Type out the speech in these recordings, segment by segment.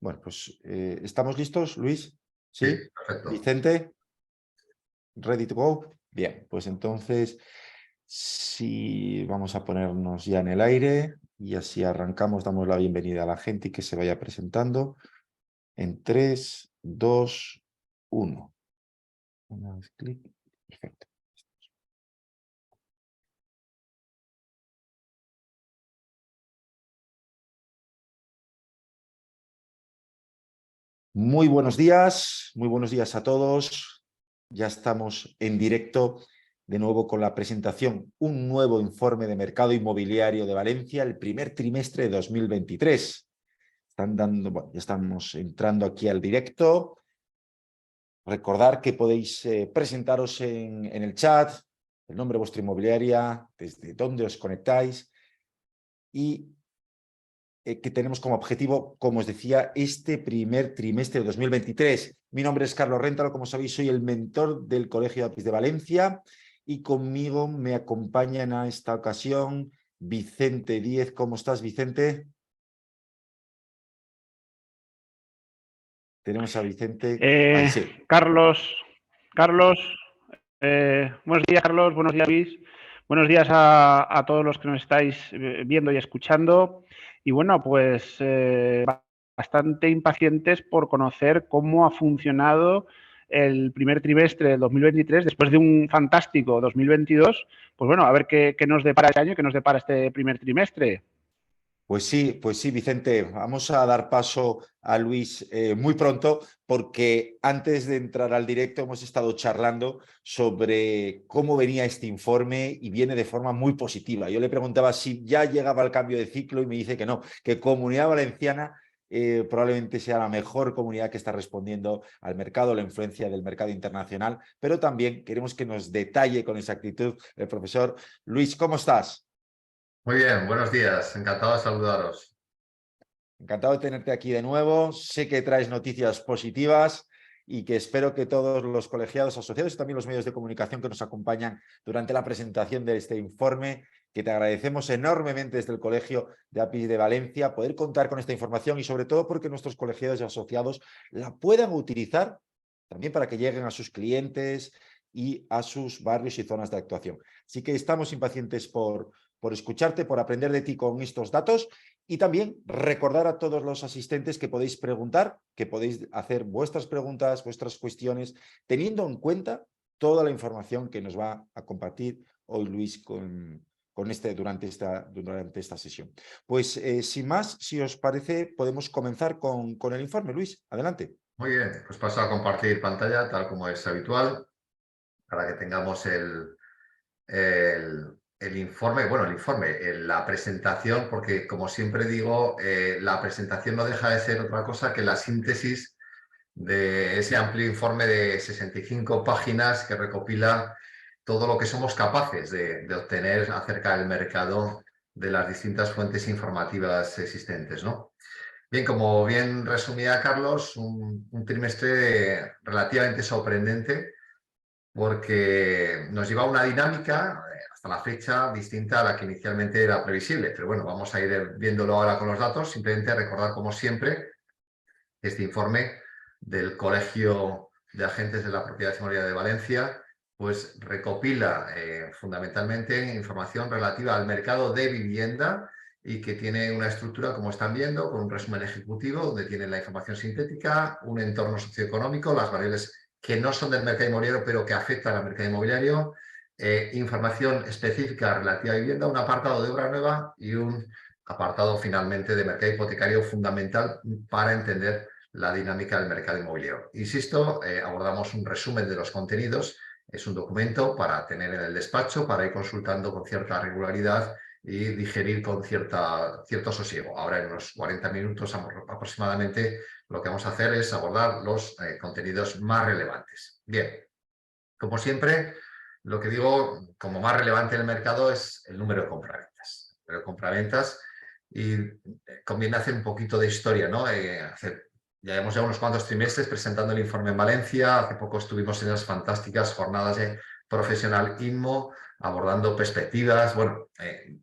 Bueno, pues ¿estamos listos, Luis? Sí, ¿Sí? perfecto. Vicente, ¿ready to go? Bien, pues entonces sí, vamos a ponernos ya en el aire y así arrancamos, damos la bienvenida a la gente y que se vaya presentando en 3, 2, 1. Una vez clic, perfecto. Muy buenos días a todos. Ya estamos en directo de nuevo con la presentación, un nuevo informe de mercado inmobiliario de Valencia, el primer trimestre de 2023. Bueno, ya estamos entrando aquí al directo. Recordar que podéis presentaros en el chat, el nombre de vuestra inmobiliaria, desde dónde os conectáis y que tenemos como objetivo, como os decía, este primer trimestre de 2023. Mi nombre es Carlos Réntalo, como sabéis, soy el mentor del Colegio de APIs de Valencia y conmigo me acompañan a esta ocasión Vicente Díez. ¿Cómo estás, Vicente? Tenemos a Vicente. Ahí sí. Carlos, buenos días, Carlos, buenos días, Luis. Buenos días a todos los que nos estáis viendo y escuchando. Y bueno, pues bastante impacientes por conocer cómo ha funcionado el primer trimestre del 2023 después de un fantástico 2022. Pues bueno, a ver qué nos depara este año, qué nos depara este primer trimestre. Pues sí, Vicente, vamos a dar paso a Luis muy pronto porque antes de entrar al directo hemos estado charlando sobre cómo venía este informe y viene de forma muy positiva. Yo le preguntaba si ya llegaba el cambio de ciclo y me dice que no, que Comunidad Valenciana probablemente sea la mejor comunidad que está respondiendo al mercado, la influencia del mercado internacional, pero también queremos que nos detalle con exactitud el profesor Luis. ¿Cómo estás? Muy bien, buenos días. Encantado de saludaros. Encantado de tenerte aquí de nuevo. Sé que traes noticias positivas y que espero que todos los colegiados asociados y también los medios de comunicación que nos acompañan durante la presentación de este informe, que te agradecemos enormemente desde el Colegio de APIs de Valencia, poder contar con esta información y sobre todo porque nuestros colegiados y asociados la puedan utilizar también para que lleguen a sus clientes y a sus barrios y zonas de actuación. Así que estamos impacientes por escucharte, por aprender de ti con estos datos. Y también recordar a todos los asistentes que podéis preguntar, que podéis hacer vuestras preguntas, vuestras cuestiones, teniendo en cuenta toda la información que nos va a compartir hoy Luis durante esta sesión. Pues sin más, si os parece, podemos comenzar con el informe. Luis, adelante. Muy bien, pues paso a compartir pantalla tal como es habitual para que tengamos el informe, la presentación, porque como siempre digo, la presentación no deja de ser otra cosa que la síntesis de ese amplio informe de 65 páginas que recopila todo lo que somos capaces de obtener acerca del mercado de las distintas fuentes informativas existentes, ¿no? Bien, como bien resumía Carlos, un trimestre relativamente sorprendente porque nos lleva a una dinámica hasta la fecha distinta a la que inicialmente era previsible. Pero bueno, vamos a ir viéndolo ahora con los datos. Simplemente recordar, como siempre, este informe del Colegio de Agentes de la Propiedad Inmobiliaria de Valencia pues recopila fundamentalmente información relativa al mercado de vivienda y que tiene una estructura, como están viendo, con un resumen ejecutivo donde tienen la información sintética, un entorno socioeconómico, las variables que no son del mercado inmobiliario pero que afectan al mercado inmobiliario, información específica relativa a vivienda, un apartado de obra nueva y un apartado finalmente de mercado hipotecario fundamental para entender la dinámica del mercado inmobiliario. Insisto, abordamos un resumen de los contenidos. Es un documento para tener en el despacho, para ir consultando con cierta regularidad y digerir con cierto sosiego. Ahora en unos 40 minutos aproximadamente lo que vamos a hacer es abordar los contenidos más relevantes. Bien, como siempre, lo que digo como más relevante en el mercado es el número de compraventas. El número de compraventas y conviene hacer un poquito de historia, ¿no? Ya llevamos unos cuantos trimestres presentando el informe en Valencia. Hace poco estuvimos en las fantásticas jornadas de Profesional Inmo, abordando perspectivas. Bueno,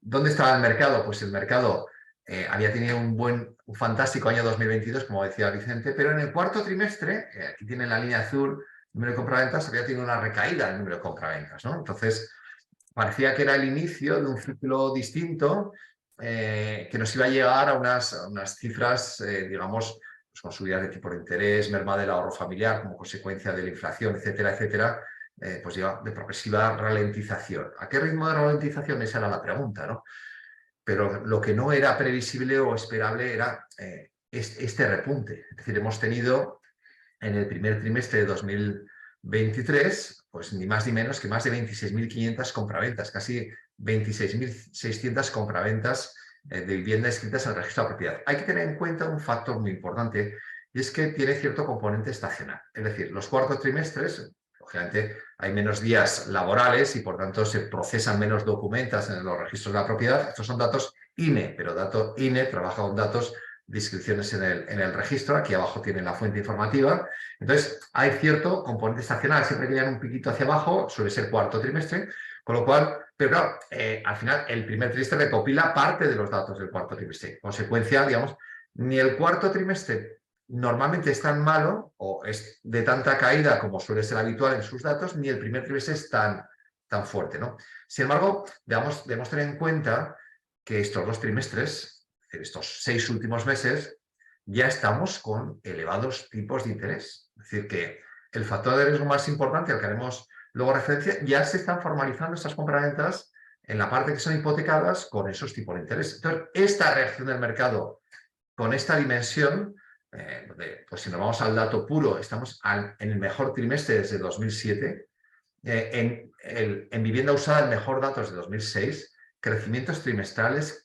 ¿dónde estaba el mercado? Pues el mercado había tenido un fantástico año 2022, como decía Vicente, pero en el cuarto trimestre, aquí tienen la línea azul, número de compraventas, había tenido una recaída en el número de compraventas, ¿no? Entonces, parecía que era el inicio de un ciclo distinto que nos iba a llegar a unas cifras, digamos, pues con subidas de tipo de interés, merma del ahorro familiar como consecuencia de la inflación, etcétera, etcétera, pues lleva de progresiva ralentización. ¿A qué ritmo de ralentización? Esa era la pregunta, ¿no? Pero lo que no era previsible o esperable era este repunte. Es decir, hemos tenido en el primer trimestre de 2023, pues ni más ni menos que más de 26.500 compraventas, casi 26.600 compraventas de vivienda inscritas en el registro de propiedad. Hay que tener en cuenta un factor muy importante y es que tiene cierto componente estacional. Es decir, los cuartos trimestres, lógicamente, hay menos días laborales y por tanto se procesan menos documentos en los registros de la propiedad. Estos son datos INE, pero dato INE trabaja con datos de inscripciones en el registro. Aquí abajo tienen la fuente informativa. Entonces, hay cierto componente estacional. Siempre que llegan un piquito hacia abajo, suele ser cuarto trimestre, con lo cual, pero claro, al final el primer trimestre recopila parte de los datos del cuarto trimestre. Consecuencia, digamos, ni el cuarto trimestre normalmente es tan malo o es de tanta caída como suele ser habitual en sus datos, ni el primer trimestre es tan fuerte, ¿no? Sin embargo, debemos tener en cuenta que estos dos trimestres, estos 6 últimos meses, ya estamos con elevados tipos de interés. Es decir, que el factor de riesgo más importante al que haremos luego referencia, ya se están formalizando estas compraventas en la parte que son hipotecadas con esos tipos de interés. Entonces, esta reacción del mercado con esta dimensión, pues si nos vamos al dato puro, estamos en el mejor trimestre desde 2007, en vivienda usada el mejor dato es de 2006, crecimientos trimestrales,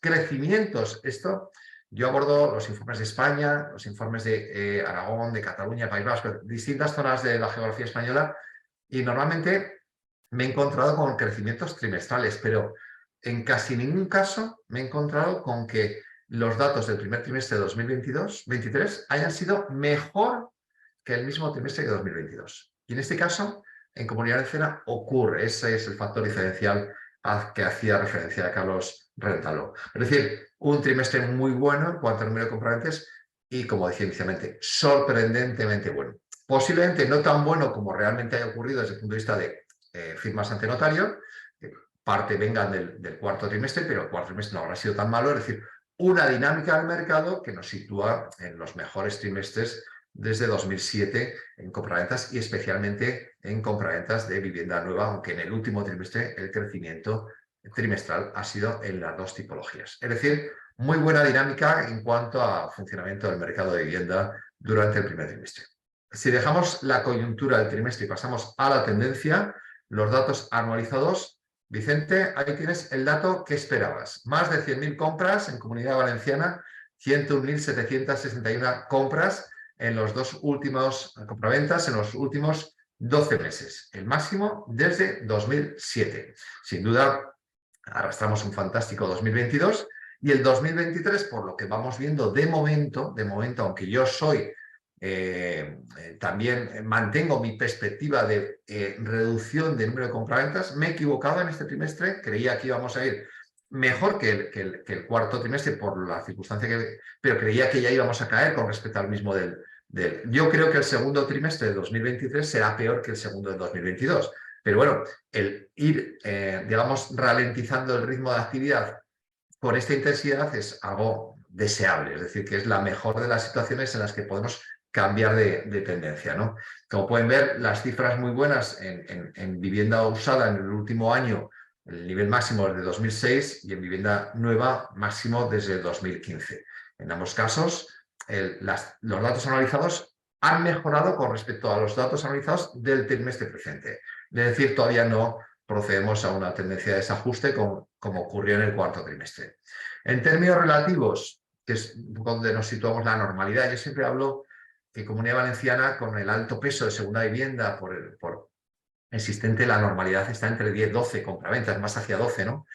esto yo abordo los informes de España, los informes de Aragón, de Cataluña, País Vasco, distintas zonas de la geografía española, y normalmente me he encontrado con crecimientos trimestrales, pero en casi ningún caso me he encontrado con que los datos del primer trimestre de 2023 hayan sido mejor que el mismo trimestre de 2022. Y en este caso, en Comunidad Valenciana ocurre. Ese es el factor diferencial al que hacía referencia a Carlos Rentalo. Es decir, un trimestre muy bueno en cuanto al número de compraventas y, como decía inicialmente, sorprendentemente bueno. Posiblemente no tan bueno como realmente haya ocurrido desde el punto de vista de firmas ante notario, que parte vengan del cuarto trimestre, pero el cuarto trimestre no habrá sido tan malo. Es decir, una dinámica del mercado que nos sitúa en los mejores trimestres desde 2007 en compraventas y especialmente en compraventas de vivienda nueva, aunque en el último trimestre el crecimiento trimestral ha sido en las dos tipologías. Es decir, muy buena dinámica en cuanto a funcionamiento del mercado de vivienda durante el primer trimestre. Si dejamos la coyuntura del trimestre y pasamos a la tendencia, los datos anualizados, Vicente, ahí tienes el dato que esperabas. Más de 100.000 compras en Comunidad Valenciana, 101.761 compras en los dos últimos compraventas, en los últimos 12 meses. El máximo desde 2007. Sin duda, arrastramos un fantástico 2022 y el 2023, por lo que vamos viendo de momento, aunque yo soy también mantengo mi perspectiva de reducción del número de compraventas. Me he equivocado en este trimestre, creía que íbamos a ir mejor que el cuarto trimestre por la circunstancia pero creía que ya íbamos a caer con respecto al mismo yo creo que el segundo trimestre de 2023 será peor que el segundo de 2022. Pero bueno, el ir, digamos, ralentizando el ritmo de actividad por esta intensidad es algo deseable, es decir, que es la mejor de las situaciones en las que podemos cambiar de tendencia, ¿no? Como pueden ver, las cifras muy buenas en vivienda usada en el último año, el nivel máximo es de 2006 y en vivienda nueva máximo desde 2015. En ambos casos, los datos analizados han mejorado con respecto a los datos analizados del trimestre presente. Es decir, todavía no procedemos a una tendencia de desajuste como ocurrió en el cuarto trimestre. En términos relativos, que es donde nos situamos la normalidad, yo siempre hablo que Comunidad Valenciana, con el alto peso de segunda vivienda por existente, la normalidad está entre 10-12 compraventas, más hacia 12, ¿no?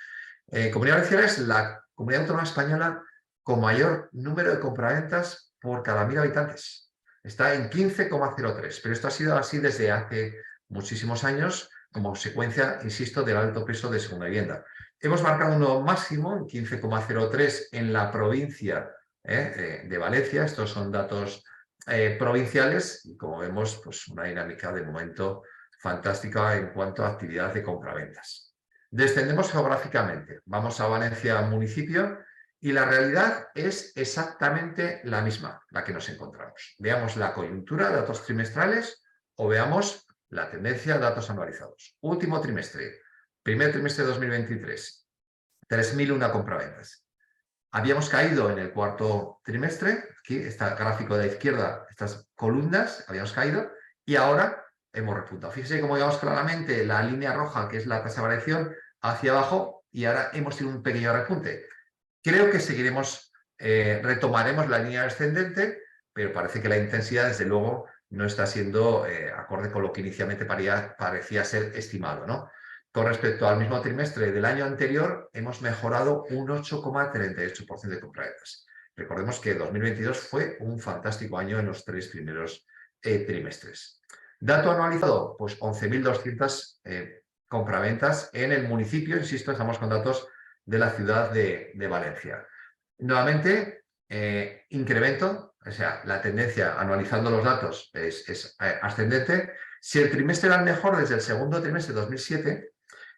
Comunidad Valenciana es la comunidad autónoma española con mayor número de compraventas por cada 1.000 habitantes. Está en 15,03, pero esto ha sido así desde hace muchísimos años como consecuencia, insisto, del alto peso de segunda vivienda. Hemos marcado un nuevo máximo, en 15,03 en la provincia de Valencia. Estos son datos provinciales y, como vemos, pues una dinámica de momento fantástica en cuanto a actividad de compraventas. Descendemos geográficamente. Vamos a Valencia municipio y la realidad es exactamente la misma, la que nos encontramos. Veamos la coyuntura, datos trimestrales, o veamos la tendencia, datos anualizados. Último trimestre, primer trimestre de 2023, 3.001 compraventas. Habíamos caído en el cuarto trimestre, aquí está el gráfico de la izquierda, estas columnas, habíamos caído, y ahora hemos repuntado. Fíjense cómo llevamos claramente la línea roja, que es la tasa de variación, hacia abajo, y ahora hemos tenido un pequeño repunte. Creo que seguiremos, retomaremos la línea ascendente, pero parece que la intensidad, desde luego, no está siendo acorde con lo que inicialmente parecía ser estimado, ¿no? Con respecto al mismo trimestre del año anterior, hemos mejorado un 8,38% de compraventas. Recordemos que 2022 fue un fantástico año en los 3 primeros trimestres. Dato anualizado, pues 11.200 compraventas en el municipio. Insisto, estamos con datos de la ciudad de Valencia. Nuevamente, incremento, o sea, la tendencia anualizando los datos es ascendente. Si el trimestre era el mejor desde el segundo trimestre de 2007,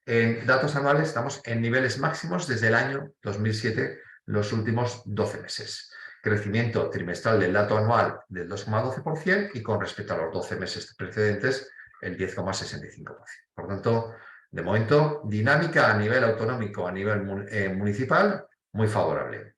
en datos anuales estamos en niveles máximos desde el año 2007, los últimos 12 meses. Crecimiento trimestral del dato anual del 2,12% y con respecto a los 12 meses precedentes el 10,65%. Por tanto, de momento, dinámica a nivel autonómico, a nivel municipal, muy favorable.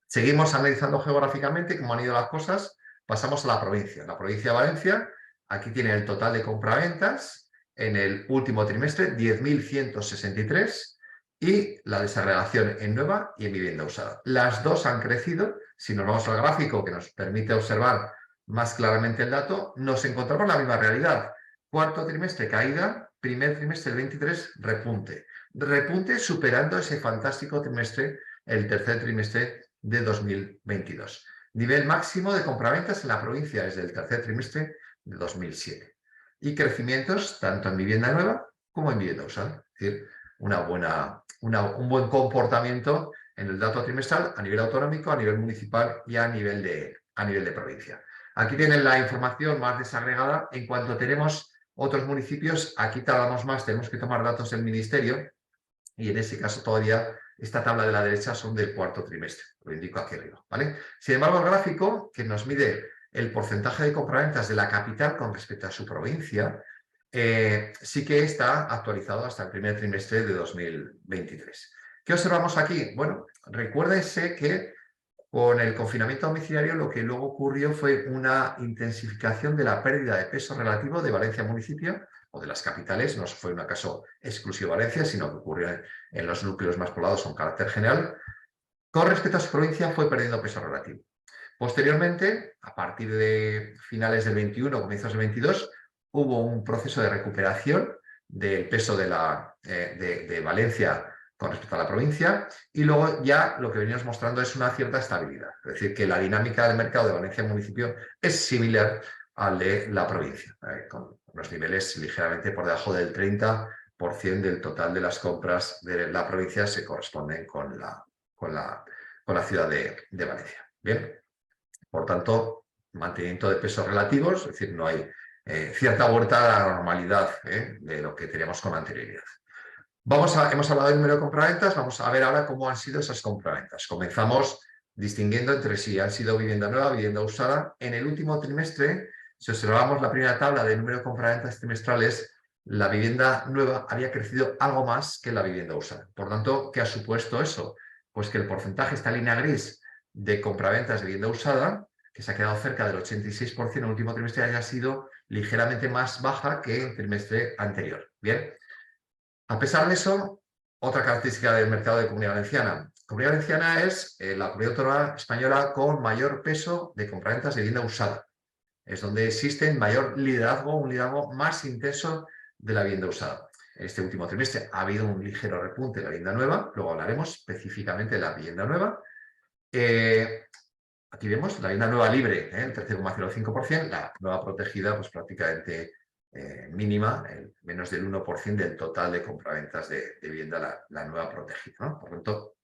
Seguimos analizando geográficamente cómo han ido las cosas. Pasamos a la provincia. La provincia de Valencia, aquí tiene el total de compraventas en el último trimestre, 10.163, y la desagregación en nueva y en vivienda usada. Las dos han crecido. Si nos vamos al gráfico que nos permite observar más claramente el dato, nos encontramos en la misma realidad. Cuarto trimestre caída, primer trimestre del 23 repunte. Repunte superando ese fantástico trimestre, el tercer trimestre de 2022. Nivel máximo de compraventas en la provincia desde el tercer trimestre de 2007. Y crecimientos tanto en vivienda nueva como en vivienda usada. Es decir, un buen comportamiento en el dato trimestral a nivel autonómico, a nivel municipal y a nivel de provincia. Aquí tienen la información más desagregada. En cuanto tenemos otros municipios, aquí tardamos más, tenemos que tomar datos del ministerio y en ese caso todavía esta tabla de la derecha son del cuarto trimestre, lo indico aquí arriba, ¿vale? Sin embargo, el gráfico que nos mide el porcentaje de compraventas de la capital con respecto a su provincia, sí que está actualizado hasta el primer trimestre de 2023. ¿Qué observamos aquí? Bueno, recuérdense que con el confinamiento domiciliario lo que luego ocurrió fue una intensificación de la pérdida de peso relativo de Valencia municipio o de las capitales. No fue un caso exclusivo de Valencia, sino que ocurrió en los núcleos más poblados con carácter general. Con respecto a su provincia fue perdiendo peso relativo. Posteriormente, a partir de finales del 21, comienzos del 22, hubo un proceso de recuperación del peso de Valencia con respecto a la provincia, y luego ya lo que venimos mostrando es una cierta estabilidad. Es decir, que la dinámica del mercado de Valencia municipio es similar al de la provincia, con unos niveles ligeramente por debajo del 30% del total de las compras de la provincia se corresponden con la ciudad de Valencia. Bien, por tanto, mantenimiento de pesos relativos, es decir, no hay cierta vuelta a la normalidad de lo que teníamos con anterioridad. Hemos hablado del número de compraventas, vamos a ver ahora cómo han sido esas compraventas. Comenzamos distinguiendo entre si han sido vivienda nueva, vivienda usada. En el último trimestre, si observamos la primera tabla del número de compraventas trimestrales, la vivienda nueva había crecido algo más que la vivienda usada. Por tanto, ¿qué ha supuesto eso? Pues que el porcentaje, esta línea gris de compraventas de vivienda usada, que se ha quedado cerca del 86% en el último trimestre, haya sido ligeramente más baja que el trimestre anterior. Bien. A pesar de eso, otra característica del mercado de Comunidad Valenciana. Comunidad Valenciana es la comunidad autónoma española con mayor peso de compraventas de vivienda usada. Es donde existe mayor liderazgo, un liderazgo más intenso de la vivienda usada. En este último trimestre ha habido un ligero repunte de la vivienda nueva, luego hablaremos específicamente de la vivienda nueva. Aquí vemos la vivienda nueva libre, el 13,05%, la nueva protegida pues prácticamente mínima, menos del 1% del total de compraventas de vivienda, la nueva protegida, ¿no? Por lo tanto,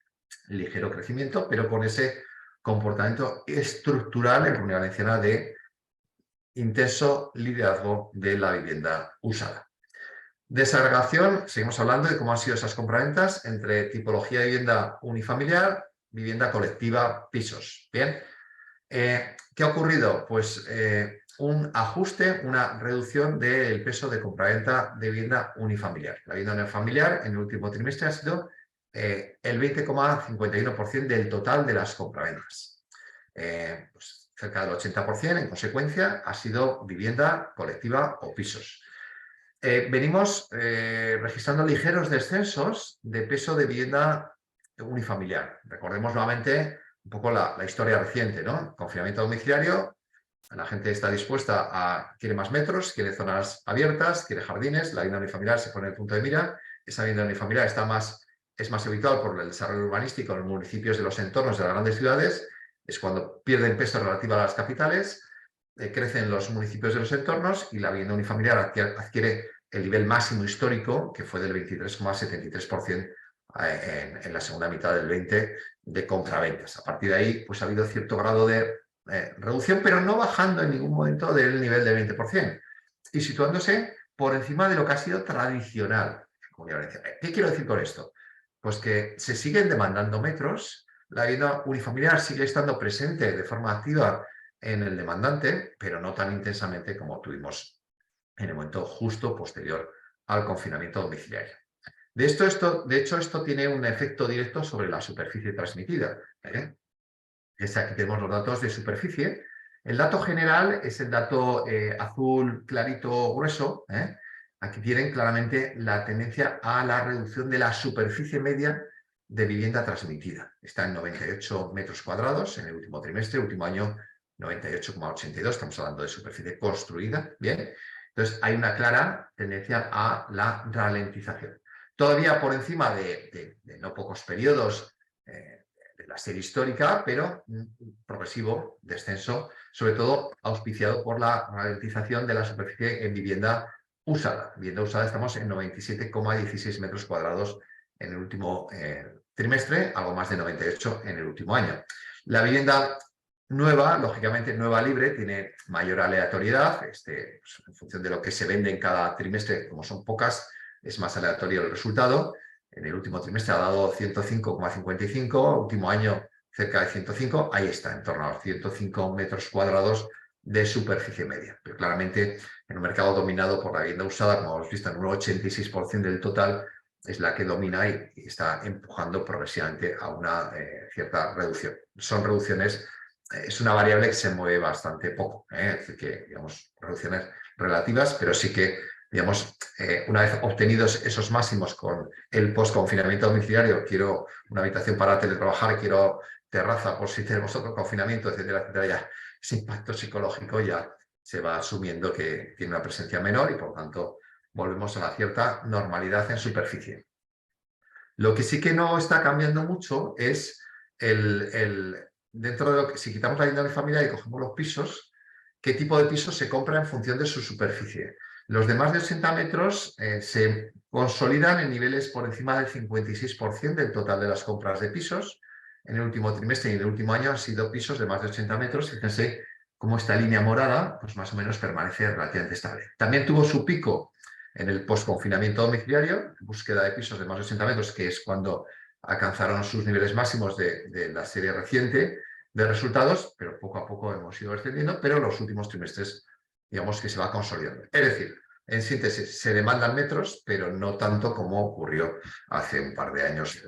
ligero crecimiento, pero con ese comportamiento estructural en Comunidad Valenciana de intenso liderazgo de la vivienda usada. Desagregación, seguimos hablando de cómo han sido esas compraventas entre tipología de vivienda unifamiliar, vivienda colectiva, pisos. Bien, ¿qué ha ocurrido? Pues un ajuste, una reducción del peso de compraventa de vivienda unifamiliar. La vivienda unifamiliar en el último trimestre ha sido el 20,51% del total de las compraventas. Pues cerca del 80%, en consecuencia, ha sido vivienda colectiva o pisos. Venimos registrando ligeros descensos de peso de vivienda unifamiliar. Recordemos nuevamente un poco la historia reciente, ¿no? Confinamiento domiciliario, la gente está dispuesta quiere más metros, quiere zonas abiertas, quiere jardines, la vivienda unifamiliar se pone en el punto de mira, esa vivienda unifamiliar es más habitual por el desarrollo urbanístico en los municipios de los entornos de las grandes ciudades, es cuando pierden peso relativo a las capitales, crecen los municipios de los entornos y la vivienda unifamiliar adquiere el nivel máximo histórico, que fue del 23,73% en la segunda mitad del 20 de compraventas. A partir de ahí, pues ha habido cierto grado de reducción, pero no bajando en ningún momento del nivel del 20% y situándose por encima de lo que ha sido tradicional en Comunidad Valenciana. ¿Qué quiero decir con esto? Pues que se siguen demandando metros, la vivienda unifamiliar sigue estando presente de forma activa en el demandante, pero no tan intensamente como tuvimos en el momento justo posterior al confinamiento domiciliario. De hecho, esto tiene un efecto directo sobre la superficie transmitida. Aquí tenemos los datos de superficie. El dato general es el dato azul clarito grueso. Aquí tienen claramente la tendencia a la reducción de la superficie media de vivienda transmitida. Está en 98 metros cuadrados en el último trimestre, último año 98,82, estamos hablando de superficie construida. Bien, entonces hay una clara tendencia a la ralentización. Todavía por encima de no pocos periodos de la serie histórica, pero progresivo descenso, sobre todo auspiciado por la ralentización de la superficie en vivienda usada. Vivienda usada estamos en 97,16 metros cuadrados en el último trimestre, algo más de 98 en el último año. La vivienda nueva, lógicamente nueva libre, tiene mayor aleatoriedad, pues, en función de lo que se vende en cada trimestre, como son pocas, es más aleatorio el resultado. En el último trimestre ha dado 105,55, último año cerca de 105, ahí está, en torno a los 105 metros cuadrados de superficie media. Pero claramente en un mercado dominado por la vivienda usada, como hemos visto, en un 86% del total, es la que domina y está empujando progresivamente a una cierta reducción. Son reducciones, es una variable que se mueve bastante poco, es decir, que, digamos, reducciones relativas, pero sí que, digamos, una vez obtenidos esos máximos con el post-confinamiento domiciliario, quiero una habitación para teletrabajar, quiero terraza por si tenemos otro confinamiento, etcétera, etcétera, ya ese impacto psicológico ya se va asumiendo que tiene una presencia menor y, por tanto, volvemos a la cierta normalidad en superficie. Lo que sí que no está cambiando mucho es dentro de lo que, si quitamos la vivienda unifamiliar y cogemos los pisos, qué tipo de pisos se compra en función de su superficie. Los de más de 80 metros se consolidan en niveles por encima del 56% del total de las compras de pisos. En el último trimestre y en el último año han sido pisos de más de 80 metros. Fíjense cómo esta línea morada, pues más o menos permanece relativamente estable. También tuvo su pico en el post-confinamiento domiciliario, búsqueda de pisos de más de 80 metros, que es cuando alcanzaron sus niveles máximos de la serie reciente de resultados, pero poco a poco hemos ido descendiendo, pero los últimos trimestres, digamos que se va consolidando. Es decir, en síntesis, se demandan metros, pero no tanto como ocurrió hace un par de años.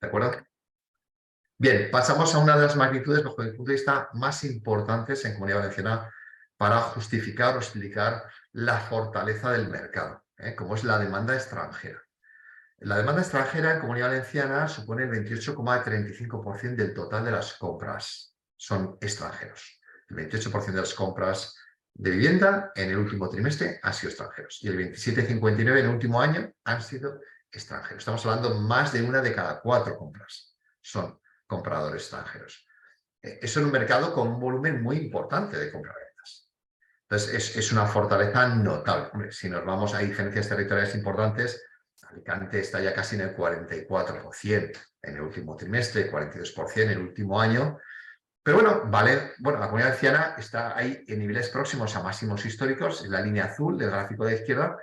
¿De acuerdo? Bien, pasamos a una de las magnitudes, bajo mi punto de vista, más importantes en Comunidad Valenciana para justificar o explicar la fortaleza del mercado, como es la demanda extranjera. La demanda extranjera en Comunidad Valenciana supone el 28,35% del total de las compras. Son extranjeros. El 28% de las compras de vivienda en el último trimestre han sido extranjeros. Y el 27,59% en el último año han sido extranjeros. Estamos hablando más de 1 de cada 4 compras son compradores extranjeros. Eso en un mercado con un volumen muy importante de compraventas. Entonces, es una fortaleza notable. Hombre, si nos vamos a diferencias territoriales importantes, Alicante está ya casi en el 44% en el último trimestre, 42% en el último año. Pero bueno, vale, bueno, la Comunidad Valenciana está ahí en niveles próximos a máximos históricos, en la línea azul del gráfico de la izquierda,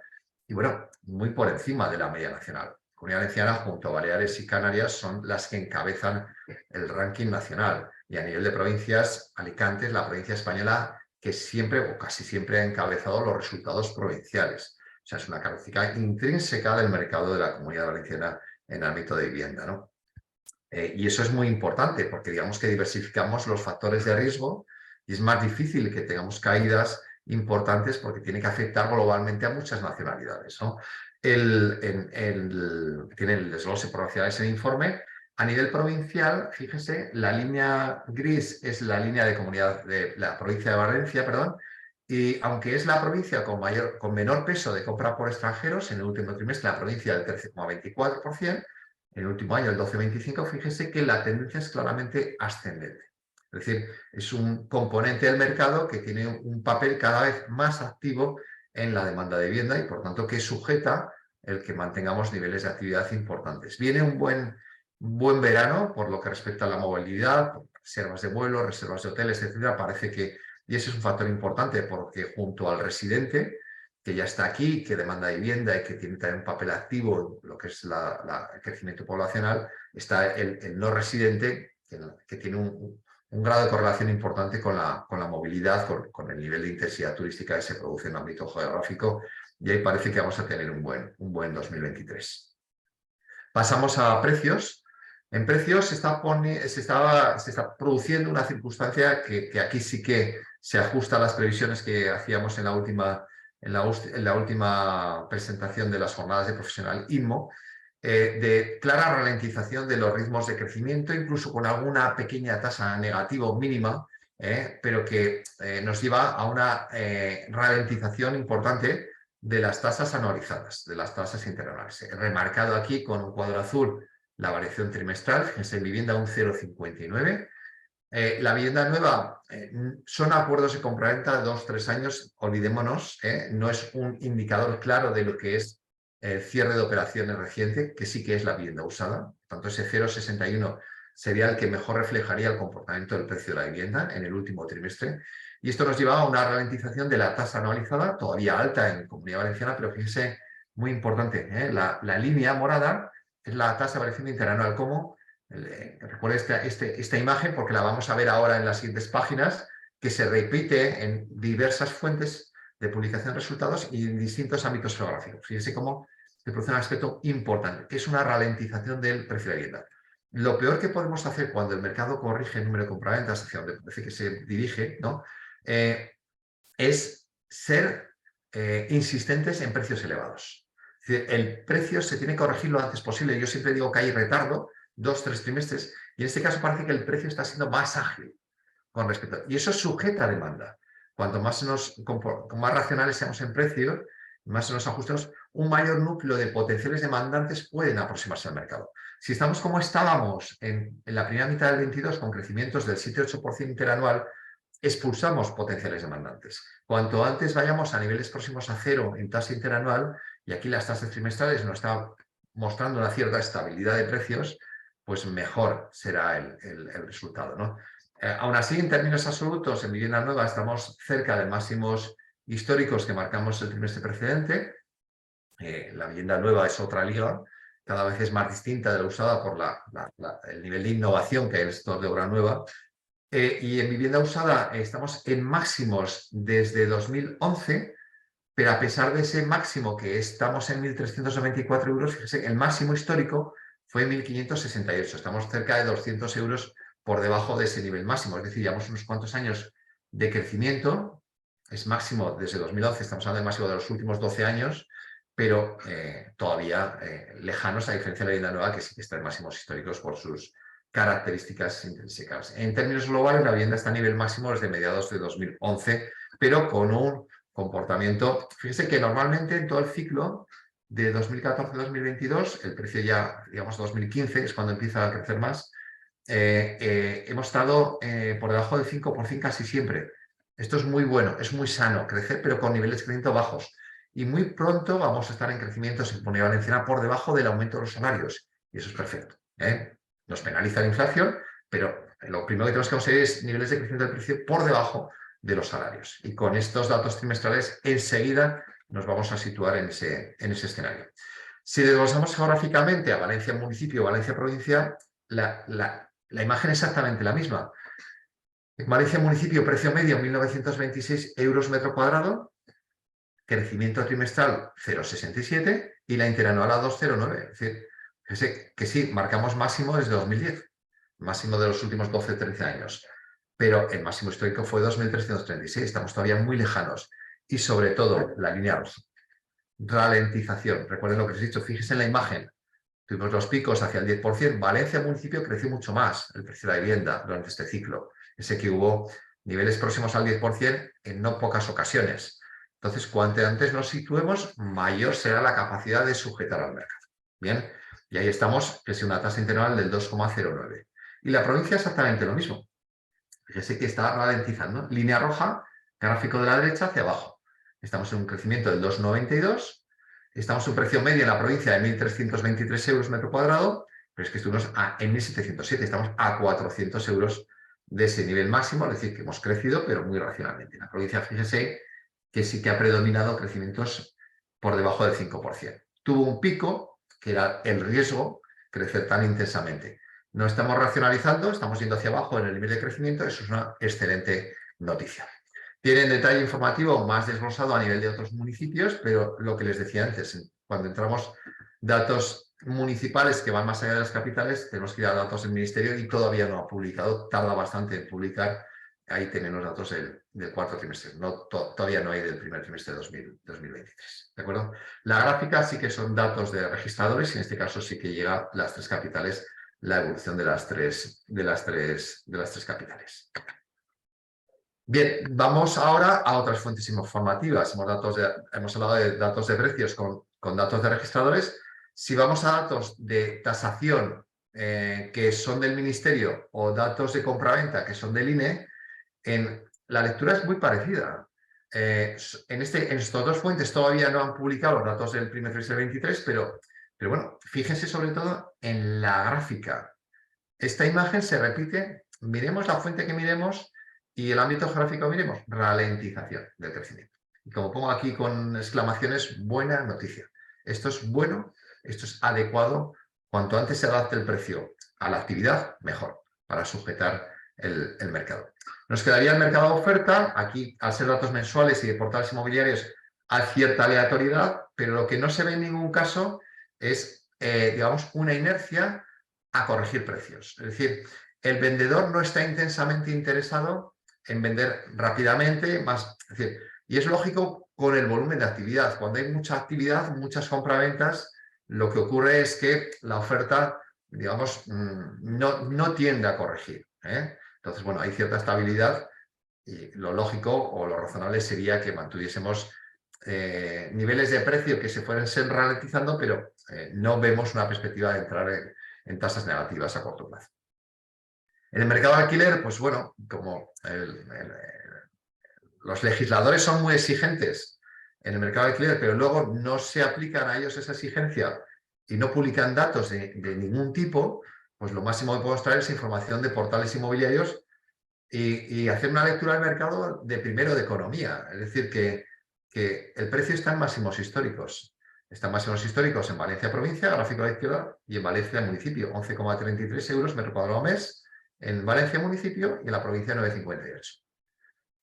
y bueno, muy por encima de la media nacional. La Comunidad Valenciana junto a Baleares y Canarias son las que encabezan el ranking nacional. Y a nivel de provincias, Alicante es la provincia española que siempre o casi siempre ha encabezado los resultados provinciales. O sea, es una característica intrínseca del mercado de la Comunidad Valenciana en el ámbito de vivienda, ¿no? Y eso es muy importante porque digamos que diversificamos los factores de riesgo y es más difícil que tengamos caídas importantes porque tiene que afectar globalmente a muchas nacionalidades, ¿no? Tiene el desglose provincial ese informe. A nivel provincial, fíjese, la línea gris es la línea de comunidad de la provincia de Valencia, perdón, y aunque es la provincia con menor peso de compra por extranjeros, en el último trimestre la provincia del 13,24%, en el último año, el 12,25, fíjese que la tendencia es claramente ascendente. Es decir, es un componente del mercado que tiene un papel cada vez más activo en la demanda de vivienda y, por tanto, que sujeta el que mantengamos niveles de actividad importantes. Viene un buen verano por lo que respecta a la movilidad, reservas de vuelos, reservas de hoteles, etcétera. Parece que, y ese es un factor importante porque junto al residente, que ya está aquí, que demanda vivienda y que tiene también un papel activo en lo que es el crecimiento poblacional, está el no residente, que tiene un grado de correlación importante con la movilidad, con el nivel de intensidad turística que se produce en el ámbito geográfico, y ahí parece que vamos a tener un buen 2023. Pasamos a precios. En precios se está produciendo una circunstancia que aquí sí que se ajusta a las previsiones que hacíamos en la última presentación de las jornadas de profesional INMO, de clara ralentización de los ritmos de crecimiento, incluso con alguna pequeña tasa negativa o mínima, pero que nos lleva a una ralentización importante de las tasas anualizadas, de las tasas interanuales. He remarcado aquí con un cuadro azul la variación trimestral, fíjense, en vivienda un 0,59. La vivienda nueva son acuerdos de compraventa de 2-3 años, olvidémonos, no es un indicador claro de lo que es el cierre de operaciones reciente, que sí que es la vivienda usada. Por tanto, ese 0,61 sería el que mejor reflejaría el comportamiento del precio de la vivienda en el último trimestre. Y esto nos lleva a una ralentización de la tasa anualizada, todavía alta en Comunidad Valenciana, pero fíjense, muy importante, la línea morada es la tasa de variación interanual. ¿Cómo? Recuerda esta imagen porque la vamos a ver ahora en las siguientes páginas, que se repite en diversas fuentes de publicación de resultados y en distintos ámbitos geográficos. Fíjense cómo se produce un aspecto importante, que es una ralentización del precio de la vivienda. Lo peor que podemos hacer cuando el mercado corrige el número de compraventas hacia donde parece que se dirige, ¿no? Es ser insistentes en precios elevados. Es decir, el precio se tiene que corregir lo antes posible. Yo siempre digo que hay retardo, 2-3 trimestres, y en este caso parece que el precio está siendo más ágil con respecto. Y eso sujeta a demanda. Cuanto más racionales seamos en precio, más nos ajustemos, un mayor núcleo de potenciales demandantes pueden aproximarse al mercado. Si estamos como estábamos en la primera mitad del 22, con crecimientos del 7-8% interanual, expulsamos potenciales demandantes. Cuanto antes vayamos a niveles próximos a cero en tasa interanual, y aquí las tasas trimestrales nos están mostrando una cierta estabilidad de precios, pues mejor será el resultado, ¿no? Aún así, en términos absolutos, en vivienda nueva estamos cerca de máximos históricos que marcamos el trimestre precedente. La vivienda nueva es otra liga, cada vez es más distinta de la usada por el nivel de innovación que hay en el sector de obra nueva. Y en vivienda usada estamos en máximos desde 2011, pero a pesar de ese máximo que estamos en 1.394 euros, fíjense, el máximo histórico fue 1.568. Estamos cerca de 200 euros por debajo de ese nivel máximo. Es decir, llevamos unos cuantos años de crecimiento. Es máximo desde 2011, estamos hablando del máximo de los últimos 12 años, pero todavía lejanos a diferencia de la vivienda nueva, que sí que está en máximos históricos por sus características intrínsecas. En términos globales, la vivienda está a nivel máximo desde mediados de 2011, pero con un comportamiento. Fíjense que normalmente en todo el ciclo de 2014-2022, el precio ya, digamos, 2015 es cuando empieza a crecer más, hemos estado por debajo del 5% casi siempre. Esto es muy bueno, es muy sano, crecer pero con niveles de crecimiento bajos. Y muy pronto vamos a estar en crecimientos en Comunidad Valenciana por debajo del aumento de los salarios. Y eso es perfecto. Nos penaliza la inflación, pero lo primero que tenemos que conseguir es niveles de crecimiento del precio por debajo de los salarios. Y con estos datos trimestrales, enseguida nos vamos a situar en ese escenario. Si desglosamos geográficamente a Valencia municipio, Valencia provincia, la imagen es exactamente la misma. En Valencia municipio, precio medio 1.926 euros metro cuadrado, crecimiento trimestral 0,67 y la interanual a 2,09. Es decir, que sí, marcamos máximo desde 2010, máximo de los últimos 12-13 años, pero el máximo histórico fue 2.336, estamos todavía muy lejanos. Y sobre todo, la línea roja, ralentización. Recuerden lo que les he dicho, fíjense en la imagen. Tuvimos los picos hacia el 10%. Valencia municipio creció mucho más el precio de la vivienda durante este ciclo. Ese que hubo niveles próximos al 10% en no pocas ocasiones. Entonces, cuanto antes nos situemos, mayor será la capacidad de sujetar al mercado. Bien, y ahí estamos, que es una tasa interanual del 2,09. Y la provincia exactamente lo mismo. Fíjese que está ralentizando. Línea roja, gráfico de la derecha hacia abajo. Estamos en un crecimiento del 2,92. Estamos en un precio medio en la provincia de 1.323 euros metro cuadrado, pero es que estuvimos en 1.707, estamos a 400 euros de ese nivel máximo, es decir, que hemos crecido, pero muy racionalmente. En la provincia, fíjese que sí que ha predominado crecimientos por debajo del 5%. Tuvo un pico, que era el riesgo, crecer tan intensamente. No estamos racionalizando, estamos yendo hacia abajo en el nivel de crecimiento, eso es una excelente noticia. Tienen detalle informativo más desglosado a nivel de otros municipios, pero lo que les decía antes, cuando entramos datos municipales que van más allá de las capitales, tenemos que ir a datos del ministerio y todavía no ha publicado, tarda bastante en publicar. Ahí tenemos datos del cuarto trimestre, todavía no hay del primer trimestre de 2023. ¿De acuerdo? La gráfica sí que son datos de registradores y en este caso sí que llega a las tres capitales la evolución de las tres capitales. Bien, vamos ahora a otras fuentes informativas. Hemos hablado de datos de precios con datos de registradores. Si vamos a datos de tasación que son del Ministerio o datos de compraventa que son del INE, la lectura es muy parecida. En estas dos fuentes todavía no han publicado los datos del primer trimestre del 23, pero bueno, fíjense sobre todo en la gráfica. Esta imagen se repite, miremos la fuente que miremos y el ámbito geográfico miremos, ralentización del crecimiento. Y como pongo aquí con exclamaciones, buena noticia. Esto es bueno, esto es adecuado. Cuanto antes se adapte el precio a la actividad, mejor, para sujetar el mercado. Nos quedaría el mercado de oferta. Aquí, al ser datos mensuales y de portales inmobiliarios, hay cierta aleatoriedad, pero lo que no se ve en ningún caso es, digamos, una inercia a corregir precios. Es decir, el vendedor no está intensamente interesado en vender rápidamente, y es lógico con el volumen de actividad. Cuando hay mucha actividad, muchas compraventas, lo que ocurre es que la oferta, digamos, no tiende a corregir. Entonces, bueno, hay cierta estabilidad y lo lógico o lo razonable sería que mantuviésemos niveles de precio que se fueran ralentizando, pero no vemos una perspectiva de entrar en tasas negativas a corto plazo. En el mercado de alquiler, pues bueno, como los legisladores son muy exigentes en el mercado de alquiler, pero luego no se aplican a ellos esa exigencia y no publican datos de ningún tipo, pues lo máximo que podemos traer es información de portales inmobiliarios y hacer una lectura del mercado primero de economía. Es decir, que el precio está en máximos históricos. Están máximos históricos en Valencia provincia, gráfico de la izquierda, y en Valencia municipio, 11,33 euros metro cuadrado mes, en Valencia municipio y en la provincia 9,58.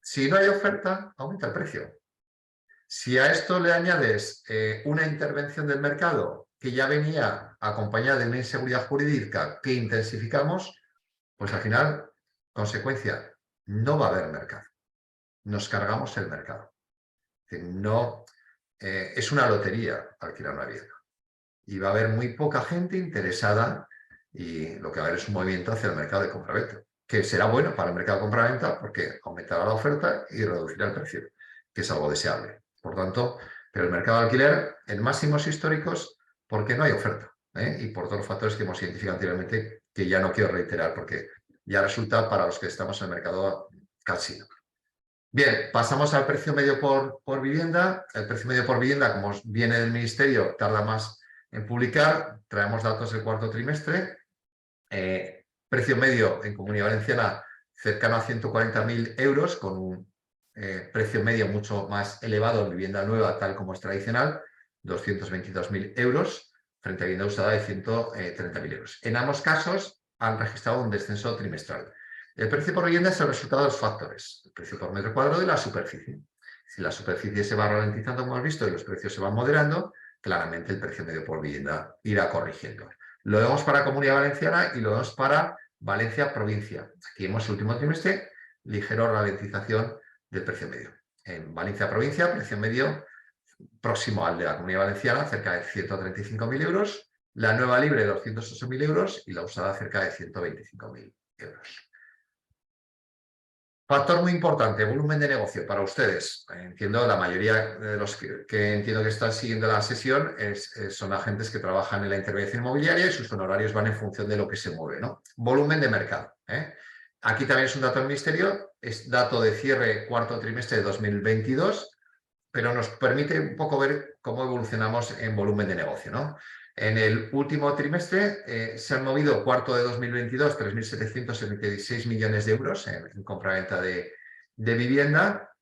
Si no hay oferta, aumenta el precio. Si a esto le añades una intervención del mercado que ya venía acompañada de una inseguridad jurídica que intensificamos, pues al final, consecuencia, no va a haber mercado. Nos cargamos el mercado. Es decir, no, es una lotería alquilar una vivienda. Y va a haber muy poca gente interesada y lo que va a haber es un movimiento hacia el mercado de compraventa, que será bueno para el mercado de compraventa porque aumentará la oferta y reducirá el precio, que es algo deseable. Por tanto, pero el mercado de alquiler en máximos históricos porque no hay oferta y por todos los factores que hemos identificado anteriormente, que ya no quiero reiterar porque ya resulta para los que estamos en el mercado cansino. Bien, pasamos al precio medio por vivienda. El precio medio por vivienda, como viene del Ministerio, tarda más en publicar. Traemos datos del cuarto trimestre. Precio medio en Comunidad Valenciana cercano a 140.000 euros, con un precio medio mucho más elevado en vivienda nueva, tal como es tradicional, 222.000 euros, frente a vivienda usada de 130.000 euros. En ambos casos han registrado un descenso trimestral. El precio por vivienda es el resultado de los factores, el precio por metro cuadrado y la superficie. Si la superficie se va ralentizando, como hemos visto, y los precios se van moderando, claramente el precio medio por vivienda irá corrigiendo. Lo vemos para Comunidad Valenciana y lo vemos para Valencia provincia. Aquí vemos el último trimestre, ligera ralentización del precio medio. En Valencia provincia, precio medio próximo al de la Comunidad Valenciana, cerca de 135.000 euros, la nueva libre 208.000 euros y la usada cerca de 125.000 euros. Factor muy importante, volumen de negocio para ustedes. Entiendo, la mayoría de los que entiendo que están siguiendo la sesión son agentes que trabajan en la intervención inmobiliaria y sus honorarios van en función de lo que se mueve, ¿no? Volumen de mercado. Aquí también es un dato del Ministerio, es dato de cierre cuarto trimestre de 2022, pero nos permite un poco ver cómo evolucionamos en volumen de negocio, ¿no? En el último trimestre se han movido, cuarto de 2022, 3.776 millones de euros en compra-venta de vivienda,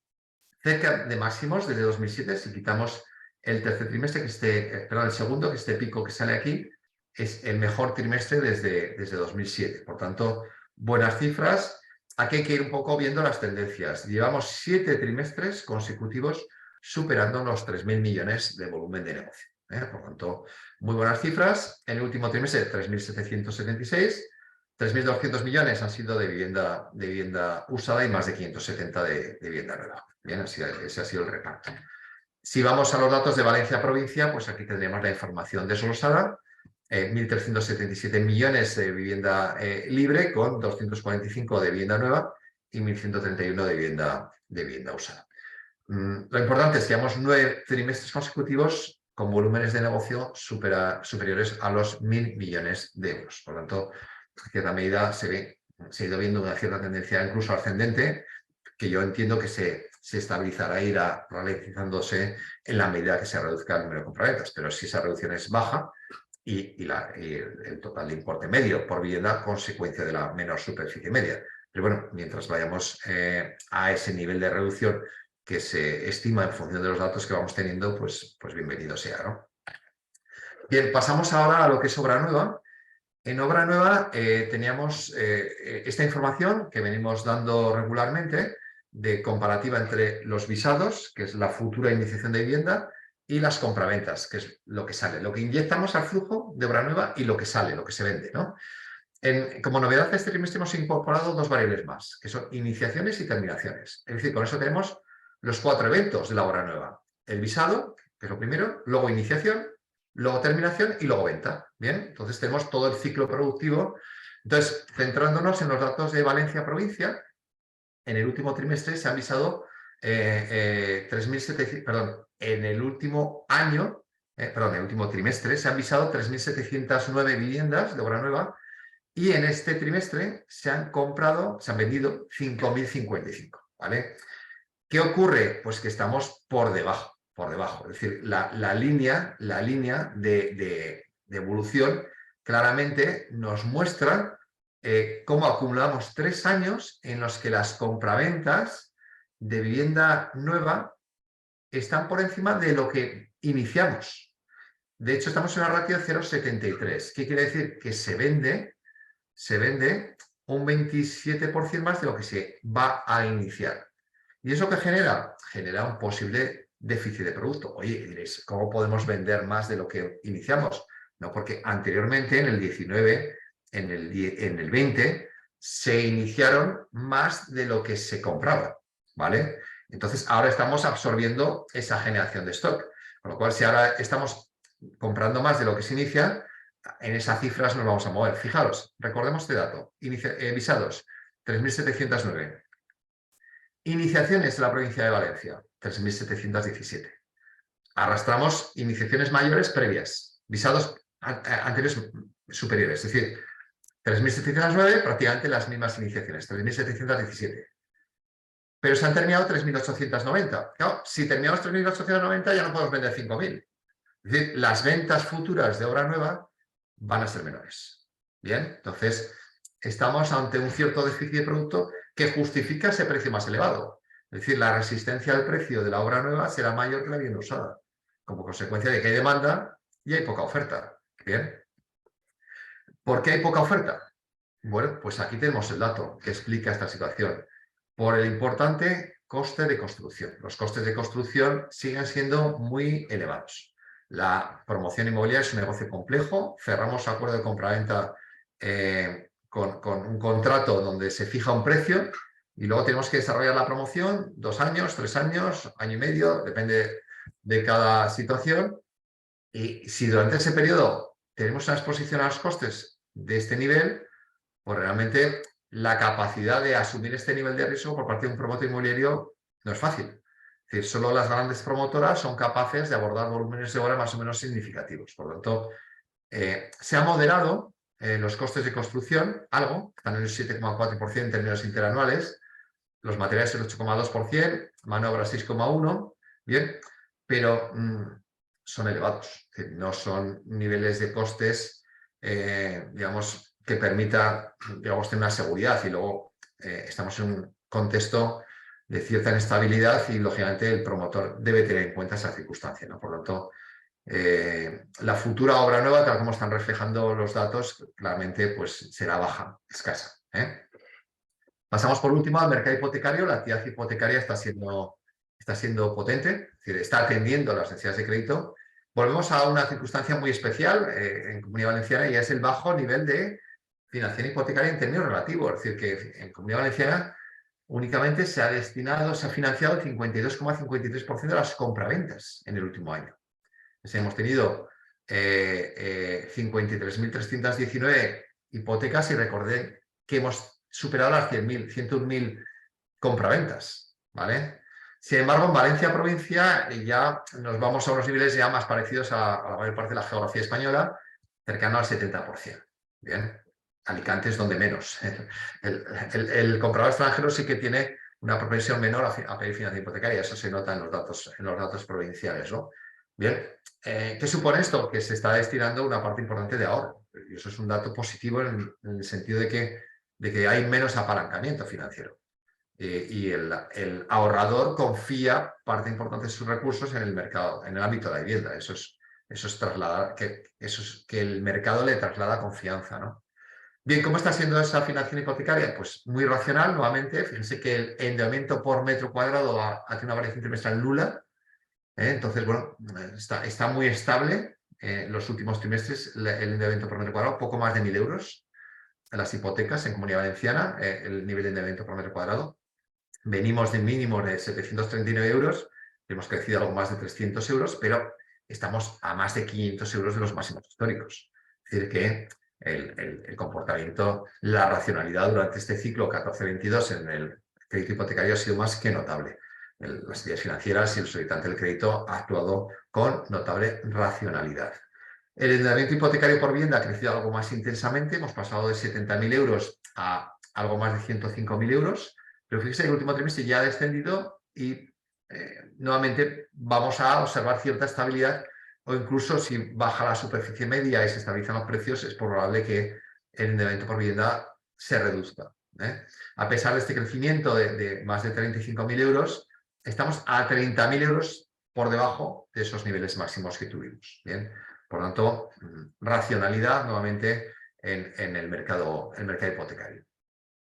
cerca de máximos desde 2007. Si quitamos el tercer trimestre, el segundo, que este pico que sale aquí, es el mejor trimestre desde 2007. Por tanto, buenas cifras. Aquí hay que ir un poco viendo las tendencias. Llevamos 7 trimestres consecutivos superando los 3.000 millones de volumen de negocio. Por tanto, muy buenas cifras. En el último trimestre, 3.776, 3.200 millones han sido de vivienda usada y más de 570 de vivienda nueva. Bien, ese ha sido el reparto. Si vamos a los datos de Valencia provincia, pues aquí tendremos la información desglosada. 1.377 millones de vivienda libre, con 245 de vivienda nueva y 1.131 de vivienda usada. Lo importante es que llevamos 9 trimestres consecutivos con volúmenes de negocio superiores a los 1.000 millones de euros. Por lo tanto, en cierta medida se ha ido viendo una cierta tendencia incluso ascendente, que yo entiendo que se estabilizará e irá ralentizándose en la medida que se reduzca el número de compraventas. Pero si esa reducción es baja y el total de importe medio por vivienda, consecuencia de la menor superficie media. Pero bueno, mientras vayamos a ese nivel de reducción que se estima en función de los datos que vamos teniendo, pues bienvenido sea, ¿no? Bien, pasamos ahora a lo que es obra nueva. En obra nueva teníamos esta información que venimos dando regularmente de comparativa entre los visados, que es la futura iniciación de vivienda, y las compraventas, que es lo que sale, lo que inyectamos al flujo de obra nueva y lo que sale, lo que se vende, ¿no? Como novedad de este trimestre hemos incorporado 2 variables más, que son iniciaciones y terminaciones. Es decir, con eso tenemos los 4 eventos de la obra nueva. El visado, que es lo primero, luego iniciación, luego terminación y luego venta. Bien, entonces tenemos todo el ciclo productivo. Entonces, centrándonos en los datos de Valencia provincia, en el último trimestre se han visado 3.700, perdón, en el último año, en el último trimestre se han visado 3.709 viviendas de obra nueva y en este trimestre se han vendido 5.055, ¿vale? ¿Qué ocurre? Pues que estamos por debajo. Es decir, la línea de evolución claramente nos muestra cómo acumulamos 3 años en los que las compraventas de vivienda nueva están por encima de lo que iniciamos. De hecho, estamos en una ratio de 0,73. ¿Qué quiere decir? Que se vende un 27% más de lo que se va a iniciar. ¿Y eso qué genera? Genera un posible déficit de producto. Oye, diréis, ¿cómo podemos vender más de lo que iniciamos? No, porque anteriormente, en el 19, en el 20, se iniciaron más de lo que se compraba, ¿vale? Entonces, ahora estamos absorbiendo esa generación de stock. Con lo cual, si ahora estamos comprando más de lo que se inicia, en esas cifras nos vamos a mover. Fijaros, recordemos este dato. Visados, 3.709. Iniciaciones de la provincia de Valencia, 3.717. Arrastramos iniciaciones mayores previas, visados anteriores superiores, es decir, 3.709, prácticamente las mismas iniciaciones, 3.717. pero se han terminado 3.890. Claro, si terminamos 3.890 ya no podemos vender 5.000. Es decir, las ventas futuras de obra nueva van a ser menores. Bien, entonces estamos ante un cierto déficit de producto que justifica ese precio más elevado. Es decir, la resistencia al precio de la obra nueva será mayor que la vivienda usada, como consecuencia de que hay demanda y hay poca oferta. Bien. ¿Por qué hay poca oferta? Bueno, pues aquí tenemos el dato que explica esta situación. Por el importante coste de construcción. Los costes de construcción siguen siendo muy elevados. La promoción inmobiliaria es un negocio complejo. Cerramos acuerdo de compraventa con un contrato donde se fija un precio y luego tenemos que desarrollar la promoción 2 años, 3 años, año y medio, depende de cada situación. Y si durante ese periodo tenemos una exposición a los costes de este nivel, pues realmente la capacidad de asumir este nivel de riesgo por parte de un promotor inmobiliario no es fácil. Es decir, solo las grandes promotoras son capaces de abordar volúmenes de obra más o menos significativos. Por lo tanto, se ha moderado los costes de construcción, algo, están en el 7,4% en términos interanuales, los materiales el 8,2%, mano de obra 6,1%, bien, pero son elevados. Es decir, no son niveles de costes, digamos, que permita, digamos, tener una seguridad y luego estamos en un contexto de cierta inestabilidad y, lógicamente, el promotor debe tener en cuenta esa circunstancia, ¿no? Por lo tanto, la futura obra nueva, tal como están reflejando los datos, claramente pues, será baja, escasa. Pasamos por último al mercado hipotecario. La actividad hipotecaria está siendo potente, es decir, está atendiendo las necesidades de crédito. Volvemos a una circunstancia muy especial en Comunidad Valenciana y es el bajo nivel de financiación hipotecaria en términos relativos. Es decir, que en Comunidad Valenciana únicamente se ha financiado el 52,53% de las compraventas en el último año. Entonces, hemos tenido 53.319 hipotecas y recordé que hemos superado las 101.000 compraventas, ¿vale? Sin embargo, en Valencia provincia ya nos vamos a unos niveles ya más parecidos a la mayor parte de la geografía española, cercano al 70%. Bien, Alicante es donde menos. El comprador extranjero sí que tiene una propensión menor a pedir financiación hipotecaria, eso se nota en los datos provinciales, ¿no? Bien, ¿qué supone esto? Que se está destinando una parte importante de ahorro. Y eso es un dato positivo en el sentido de que hay menos apalancamiento financiero. Y el ahorrador confía parte importante de sus recursos en el mercado, en el ámbito de la vivienda. Eso es que el mercado le traslada confianza, ¿no? Bien, ¿cómo está siendo esa financiación hipotecaria? Pues muy racional, nuevamente. Fíjense que el endeudamiento por metro cuadrado hace una variación trimestral nula. Entonces, bueno, está muy estable. Los últimos trimestres el endeudamiento por metro cuadrado, poco más de 1.000 euros. En las hipotecas en Comunidad Valenciana, el nivel de endeudamiento por metro cuadrado. Venimos de mínimos de 739 euros, hemos crecido algo más de 300 euros, pero estamos a más de 500 euros de los máximos históricos. Es decir, que el comportamiento, la racionalidad durante este ciclo 14-22 en el crédito hipotecario ha sido más que notable. Las entidades financieras y el solicitante del crédito ha actuado con notable racionalidad. El endeudamiento hipotecario por vivienda ha crecido algo más intensamente, hemos pasado de 70.000 euros a algo más de 105.000 euros, pero fíjese que el último trimestre ya ha descendido y nuevamente vamos a observar cierta estabilidad o incluso si baja la superficie media y se estabilizan los precios, es probable que el endeudamiento por vivienda se reduzca. A pesar de este crecimiento de más de 35.000 euros, estamos a 30.000 euros por debajo de esos niveles máximos que tuvimos. ¿Bien? Por lo tanto, racionalidad nuevamente en el mercado hipotecario.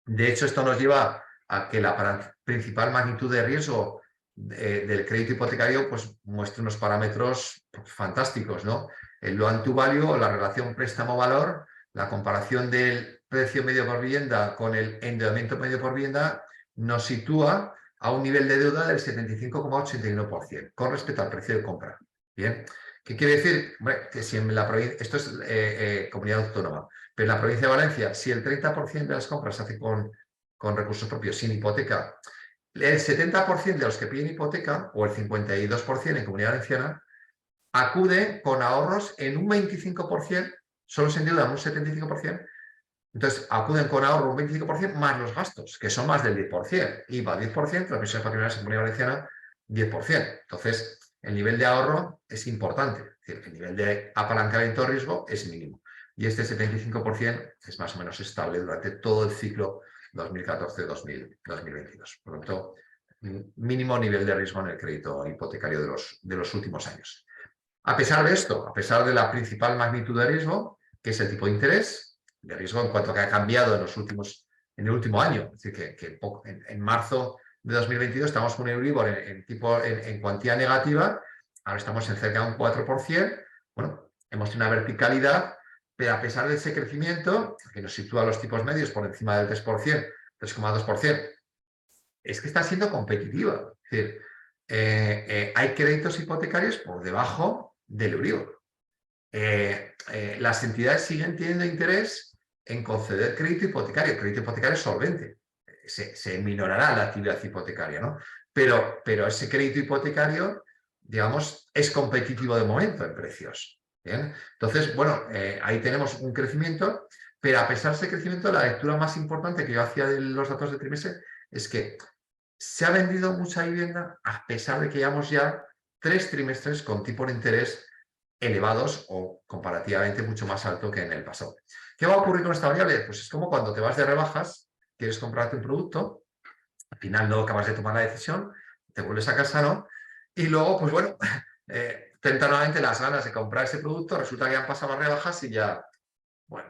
De hecho, esto nos lleva a que la principal magnitud de riesgo del crédito hipotecario pues, muestre unos parámetros fantásticos, ¿no? El loan to value o la relación préstamo-valor, la comparación del precio medio por vivienda con el endeudamiento medio por vivienda nos sitúa a un nivel de deuda del 75,81% con respecto al precio de compra. ¿Bien? ¿Qué quiere decir? Hombre, que si en la provincia, esto es comunidad autónoma, pero en la provincia de Valencia, si el 30% de las compras se hace con recursos propios, sin hipoteca, el 70% de los que piden hipoteca, o el 52% en Comunidad Valenciana, acude con ahorros en un 25%, solo se endeudan un 75%, Entonces, acuden con ahorro un 25% más los gastos, que son más del 10%. IVA 10%, la pensión patrimonial en Comunidad Valenciana 10%. Entonces, el nivel de ahorro es importante. Es decir, el nivel de apalancamiento de riesgo es mínimo. Y este 75% es más o menos estable durante todo el ciclo 2014-2022. Por lo tanto, mínimo nivel de riesgo en el crédito hipotecario de los últimos años. A pesar de esto, a pesar de la principal magnitud de riesgo, que es el tipo de interés, de riesgo en cuanto a que ha cambiado en el último año. Es decir, que en marzo de 2022 estamos con un Euribor en cuantía negativa, ahora estamos en cerca de un 4%. Bueno, hemos tenido una verticalidad, pero a pesar de ese crecimiento, que nos sitúa los tipos medios por encima del 3%, 3,2%, es que está siendo competitiva. Es decir, hay créditos hipotecarios por debajo del Euribor. Las entidades siguen teniendo interés en conceder crédito hipotecario. El crédito hipotecario es solvente. Se minorará la actividad hipotecaria, ¿no? Pero ese crédito hipotecario, digamos, es competitivo de momento en precios. ¿Bien? Entonces, bueno, ahí tenemos un crecimiento, pero a pesar de ese crecimiento, la lectura más importante que yo hacía de los datos de trimestre es que se ha vendido mucha vivienda a pesar de que llevamos ya 3 trimestres con tipo de interés elevados o comparativamente mucho más alto que en el pasado. ¿Qué va a ocurrir con esta variable? Pues es como cuando te vas de rebajas, quieres comprarte un producto, al final no acabas de tomar la decisión, te vuelves a casa, ¿no? Y luego, pues bueno, te entran nuevamente las ganas de comprar ese producto, resulta que han pasado las rebajas y ya, bueno,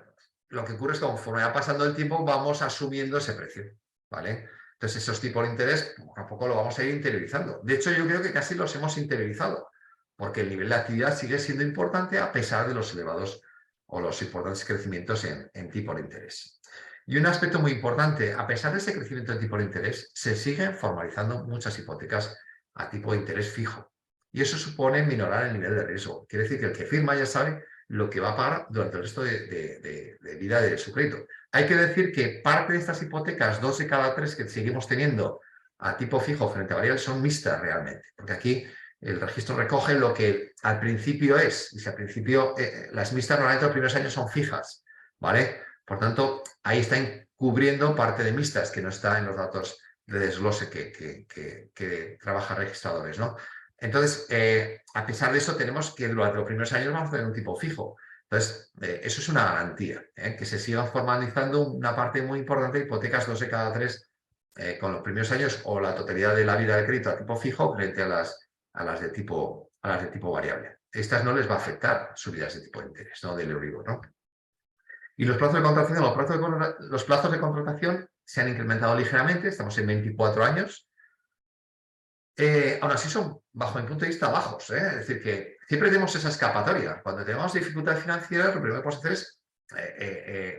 lo que ocurre es que conforme va pasando el tiempo vamos asumiendo ese precio, ¿vale? Entonces esos tipos de interés poco a poco lo vamos a ir interiorizando. De hecho, yo creo que casi los hemos interiorizado, porque el nivel de actividad sigue siendo importante a pesar de los elevados o los importantes crecimientos en tipo de interés. Y un aspecto muy importante, a pesar de ese crecimiento de tipo de interés, se siguen formalizando muchas hipotecas a tipo de interés fijo. Y eso supone minorar el nivel de riesgo. Quiere decir que el que firma ya sabe lo que va a pagar durante el resto de vida de su crédito. Hay que decir que parte de estas hipotecas, 2 de cada 3 que seguimos teniendo a tipo fijo frente a variable, son mixtas realmente. Porque aquí el registro recoge lo que al principio es. Y si al principio las mixtas normalmente los primeros años son fijas, ¿vale? Por tanto, ahí están cubriendo parte de mixtas que no está en los datos de desglose que trabaja registradores, ¿no? Entonces, a pesar de eso, tenemos que durante los primeros años vamos a tener un tipo fijo. Entonces, eso es una garantía, que se siga formalizando una parte muy importante de hipotecas 2 de cada 3 con los primeros años o la totalidad de la vida del crédito a tipo fijo frente a las de tipo variable. Estas no les va a afectar subidas de tipo de interés, ¿no? Del Euribor, ¿no? Y los plazos de contratación, los plazos de contratación se han incrementado ligeramente, estamos en 24 años. Aún así son, bajo mi punto de vista, bajos. Es decir, que siempre tenemos esa escapatoria. Cuando tenemos dificultades financieras, lo primero que podemos hacer es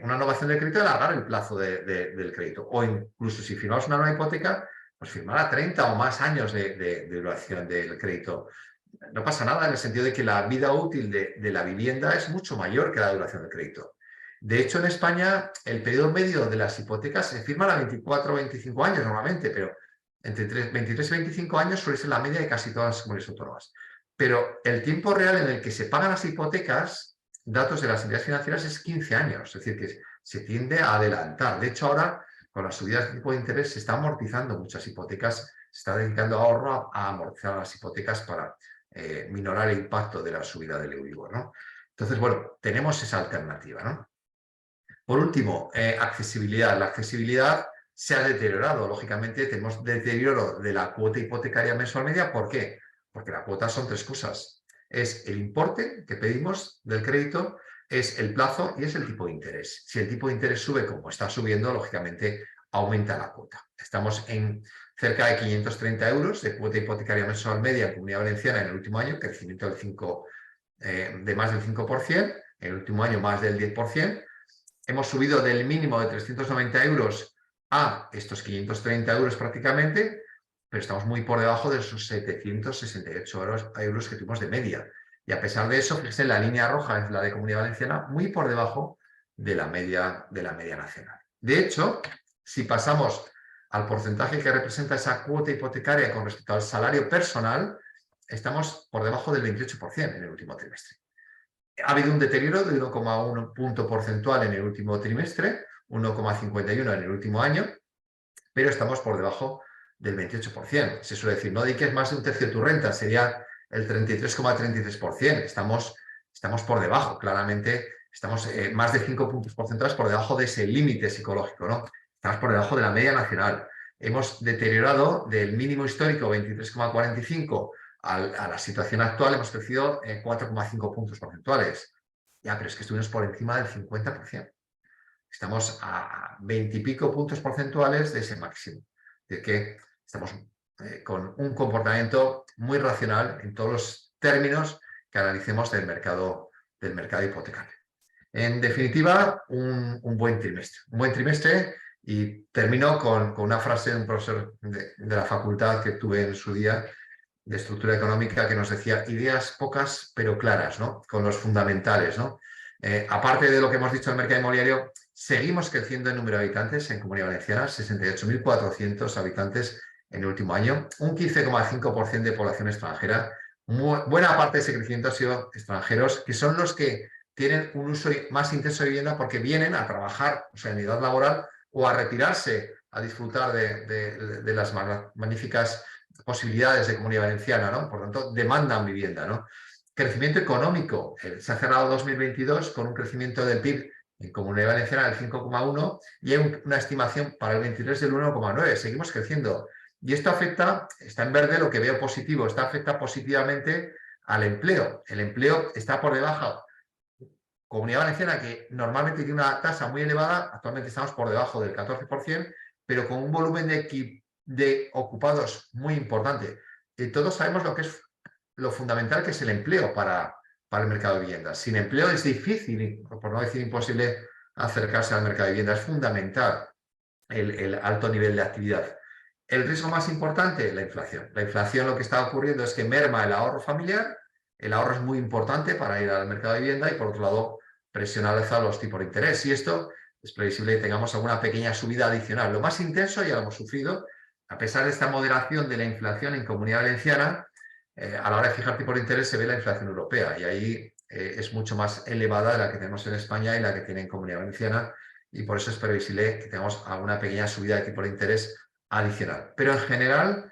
una innovación de crédito y alargar el plazo del crédito. O incluso si firmamos una nueva hipoteca, pues firmar a 30 o más años de duración del crédito. No pasa nada en el sentido de que la vida útil de la vivienda es mucho mayor que la duración del crédito. De hecho, en España, el periodo medio de las hipotecas se firman a 24 o 25 años normalmente, pero entre 23 y 25 años suele ser la media de casi todas las comunidades autónomas. Pero el tiempo real en el que se pagan las hipotecas, datos de las entidades financieras, es 15 años. Es decir, que se tiende a adelantar. De hecho, ahora, con las subidas de tipo de interés, se está amortizando muchas hipotecas, se está dedicando ahorro a amortizar las hipotecas para minorar el impacto de la subida del Euribor, ¿no? Entonces, bueno, tenemos esa alternativa, ¿no? Por último, accesibilidad. La accesibilidad se ha deteriorado. Lógicamente, tenemos deterioro de la cuota hipotecaria mensual media. ¿Por qué? Porque la cuota son 3 cosas. Es el importe que pedimos del crédito, es el plazo y es el tipo de interés. Si el tipo de interés sube como está subiendo, lógicamente aumenta la cuota. Estamos en cerca de 530 euros de cuota hipotecaria mensual media en Comunidad Valenciana en el último año, crecimiento de más del 5%, en el último año más del 10%. Hemos subido del mínimo de 390 euros a estos 530 euros prácticamente, pero estamos muy por debajo de esos 768 euros que tuvimos de media. Y a pesar de eso, fíjense, la línea roja es la de Comunidad Valenciana, muy por debajo de la media nacional. De hecho, si pasamos al porcentaje que representa esa cuota hipotecaria con respecto al salario personal, estamos por debajo del 28% en el último trimestre. Ha habido un deterioro de 1,1 punto porcentual en el último trimestre, 1,51 en el último año, pero estamos por debajo del 28%. Se suele decir, no dediques más de un tercio de tu renta, sería el 33,33%. Estamos por debajo, claramente, estamos más de 5 puntos porcentuales por debajo de ese límite psicológico, ¿no? Estamos por debajo de la media nacional. Hemos deteriorado del mínimo histórico 23,45 a la situación actual, hemos crecido 4,5 puntos porcentuales. Ya, pero es que estuvimos por encima del 50%. Estamos a 20 y pico puntos porcentuales de ese máximo. De que estamos con un comportamiento muy racional en todos los términos que analicemos del mercado hipotecario. En definitiva, un buen trimestre. Un buen trimestre, y termino con una frase de un profesor de la facultad que tuve en su día de estructura económica, que nos decía: ideas pocas pero claras, ¿no? Con los fundamentales, ¿no? Aparte de lo que hemos dicho del mercado inmobiliario, seguimos creciendo en número de habitantes en Comunidad Valenciana, 68.400 habitantes en el último año, un 15,5% de población extranjera. Buena parte de ese crecimiento ha sido extranjeros, que son los que tienen un uso más intenso de vivienda porque vienen a trabajar, o sea, en edad laboral, o a retirarse a disfrutar de las magníficas posibilidades de Comunidad Valenciana, ¿no? Por lo tanto, demandan vivienda, ¿no? Crecimiento económico. Se ha cerrado 2022 con un crecimiento del PIB en Comunidad Valenciana del 5,1 y hay una estimación para el 23 del 1,9. Seguimos creciendo. Y esto afecta, está en verde lo que veo positivo, esto afecta positivamente al empleo. El empleo está por debajo. Comunidad Valenciana, que normalmente tiene una tasa muy elevada, actualmente estamos por debajo del 14%, pero con un volumen de ocupados muy importante. Y todos sabemos lo que es lo fundamental que es el empleo para el mercado de viviendas. Sin empleo es difícil, por no decir imposible, acercarse al mercado de vivienda. Es fundamental el alto nivel de actividad. El riesgo más importante, la inflación. La inflación, lo que está ocurriendo es que merma el ahorro familiar. El ahorro es muy importante para ir al mercado de vivienda y, por otro lado, presiona al alza los tipos de interés. Y esto es previsible que tengamos alguna pequeña subida adicional. Lo más intenso ya lo hemos sufrido. A pesar de esta moderación de la inflación en Comunidad Valenciana, a la hora de fijar tipos de interés se ve la inflación europea, y ahí es mucho más elevada de la que tenemos en España y la que tiene en Comunidad Valenciana, y por eso es previsible que tengamos alguna pequeña subida de tipo de interés adicional. Pero en general,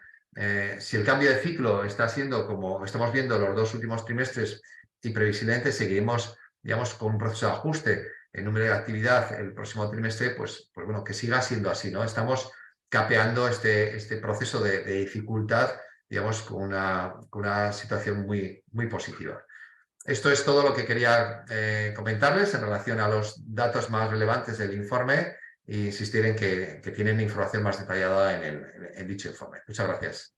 si el cambio de ciclo está siendo como estamos viendo los dos últimos trimestres, y previsiblemente seguiremos, digamos, con un proceso de ajuste en número de actividad el próximo trimestre, pues bueno, que siga siendo así, ¿no? Estamos capeando este proceso de dificultad, digamos, con una situación muy, muy positiva. Esto es todo lo que quería comentarles en relación a los datos más relevantes del informe, e insistir en que tienen información más detallada en dicho informe. Muchas gracias.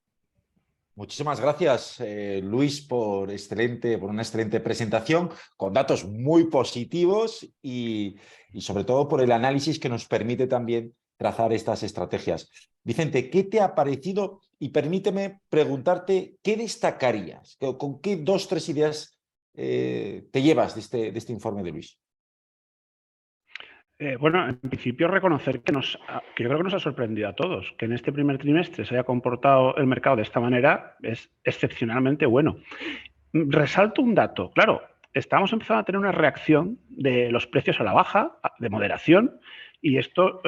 Muchísimas gracias, Luis, por una excelente presentación, con datos muy positivos y sobre todo por el análisis que nos permite también trazar estas estrategias. Vicente, ¿qué te ha parecido? Y permíteme preguntarte, ¿qué destacarías? ¿Con qué 2 o 3 ideas te llevas de este informe de Luis? Bueno, en principio reconocer que yo creo que nos ha sorprendido a todos, que en este primer trimestre se haya comportado el mercado de esta manera es excepcionalmente bueno. Resalto un dato, claro, estamos empezando a tener una reacción de los precios a la baja, de moderación, y esto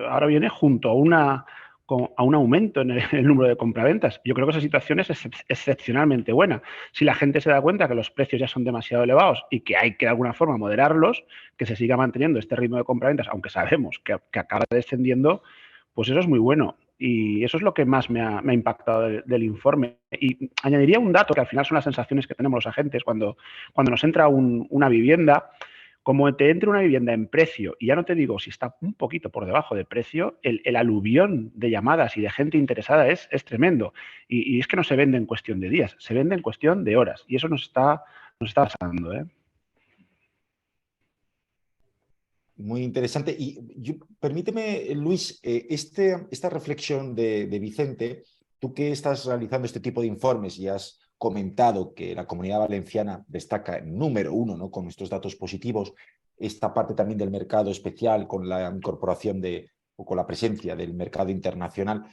ahora viene junto a un aumento en el número de compraventas. Yo creo que esa situación es excepcionalmente buena. Si la gente se da cuenta que los precios ya son demasiado elevados y que hay que de alguna forma moderarlos, que se siga manteniendo este ritmo de compraventas, aunque sabemos que acaba descendiendo, pues eso es muy bueno. Y eso es lo que más me ha impactado del informe. Y añadiría un dato que al final son las sensaciones que tenemos los agentes cuando nos entra una vivienda. Como te entre una vivienda en precio, y ya no te digo si está un poquito por debajo de precio, el aluvión de llamadas y de gente interesada es tremendo. Y es que no se vende en cuestión de días, se vende en cuestión de horas. Y eso nos está pasando, ¿eh? Muy interesante. Y permíteme, Luis, esta reflexión de Vicente, tú que estás realizando este tipo de informes y has comentado que la Comunidad Valenciana destaca en número 1, ¿no?, con estos datos positivos, esta parte también del mercado especial con la incorporación o con la presencia del mercado internacional.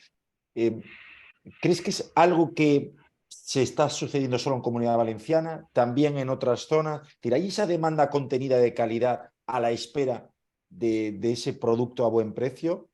¿Crees que es algo que se está sucediendo solo en Comunidad Valenciana, también en otras zonas? ¿Hay esa demanda contenida de calidad a la espera de ese producto a buen precio?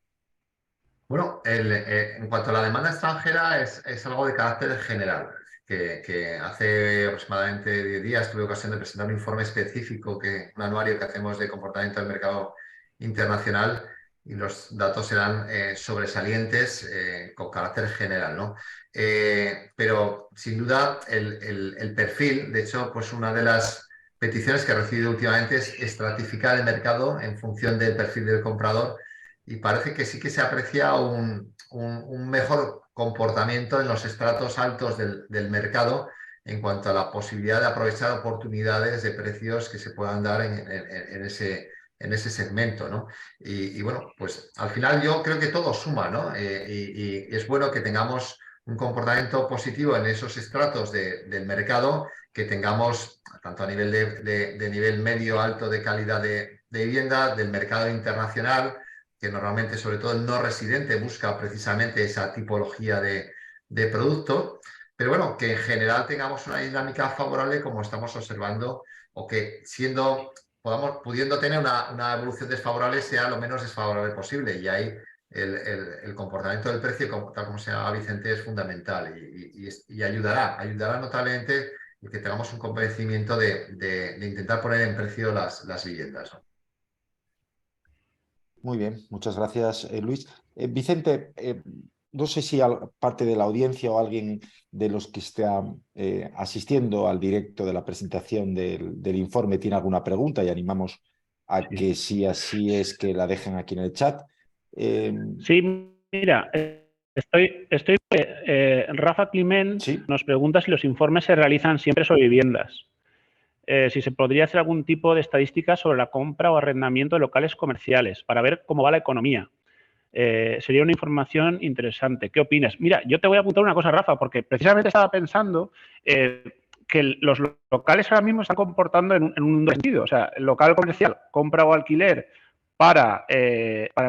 Bueno, en cuanto a la demanda extranjera, es algo de carácter general. Que hace aproximadamente 10 días tuve ocasión de presentar un informe específico, un anuario que hacemos de comportamiento del mercado internacional, y los datos eran sobresalientes con carácter general, ¿no? Pero sin duda el perfil, de hecho, pues una de las peticiones que he recibido últimamente es estratificar el mercado en función del perfil del comprador, y parece que sí que se aprecia un mejor comportamiento en los estratos altos del mercado en cuanto a la posibilidad de aprovechar oportunidades de precios que se puedan dar en ese segmento, ¿no? Y bueno, pues al final yo creo que todo suma, ¿no? Y es bueno que tengamos un comportamiento positivo en esos estratos del mercado, que tengamos tanto a nivel de nivel medio alto de calidad de vivienda, del mercado internacional, que normalmente, sobre todo el no residente, busca precisamente esa tipología de producto. Pero bueno, que en general tengamos una dinámica favorable como estamos observando, o que pudiendo tener una evolución desfavorable, sea lo menos desfavorable posible. Y ahí el comportamiento del precio, tal como se llama Vicente, es fundamental, y ayudará notablemente que tengamos un convencimiento de intentar poner en precio las viviendas, ¿no? Muy bien, muchas gracias, Luis. Vicente, no sé si parte de la audiencia o alguien de los que está asistiendo al directo de la presentación del informe tiene alguna pregunta, y animamos a que, si así es, que la dejen aquí en el chat. Sí, mira, Rafa Climent ¿Sí? nos pregunta si los informes se realizan siempre sobre viviendas. Si se podría hacer algún tipo de estadística sobre la compra o arrendamiento de locales comerciales para ver cómo va la economía. Sería una información interesante. ¿Qué opinas? Mira, yo te voy a apuntar una cosa, Rafa, porque precisamente estaba pensando que los locales ahora mismo están comportando en un sentido. O sea, el local comercial, compra o alquiler para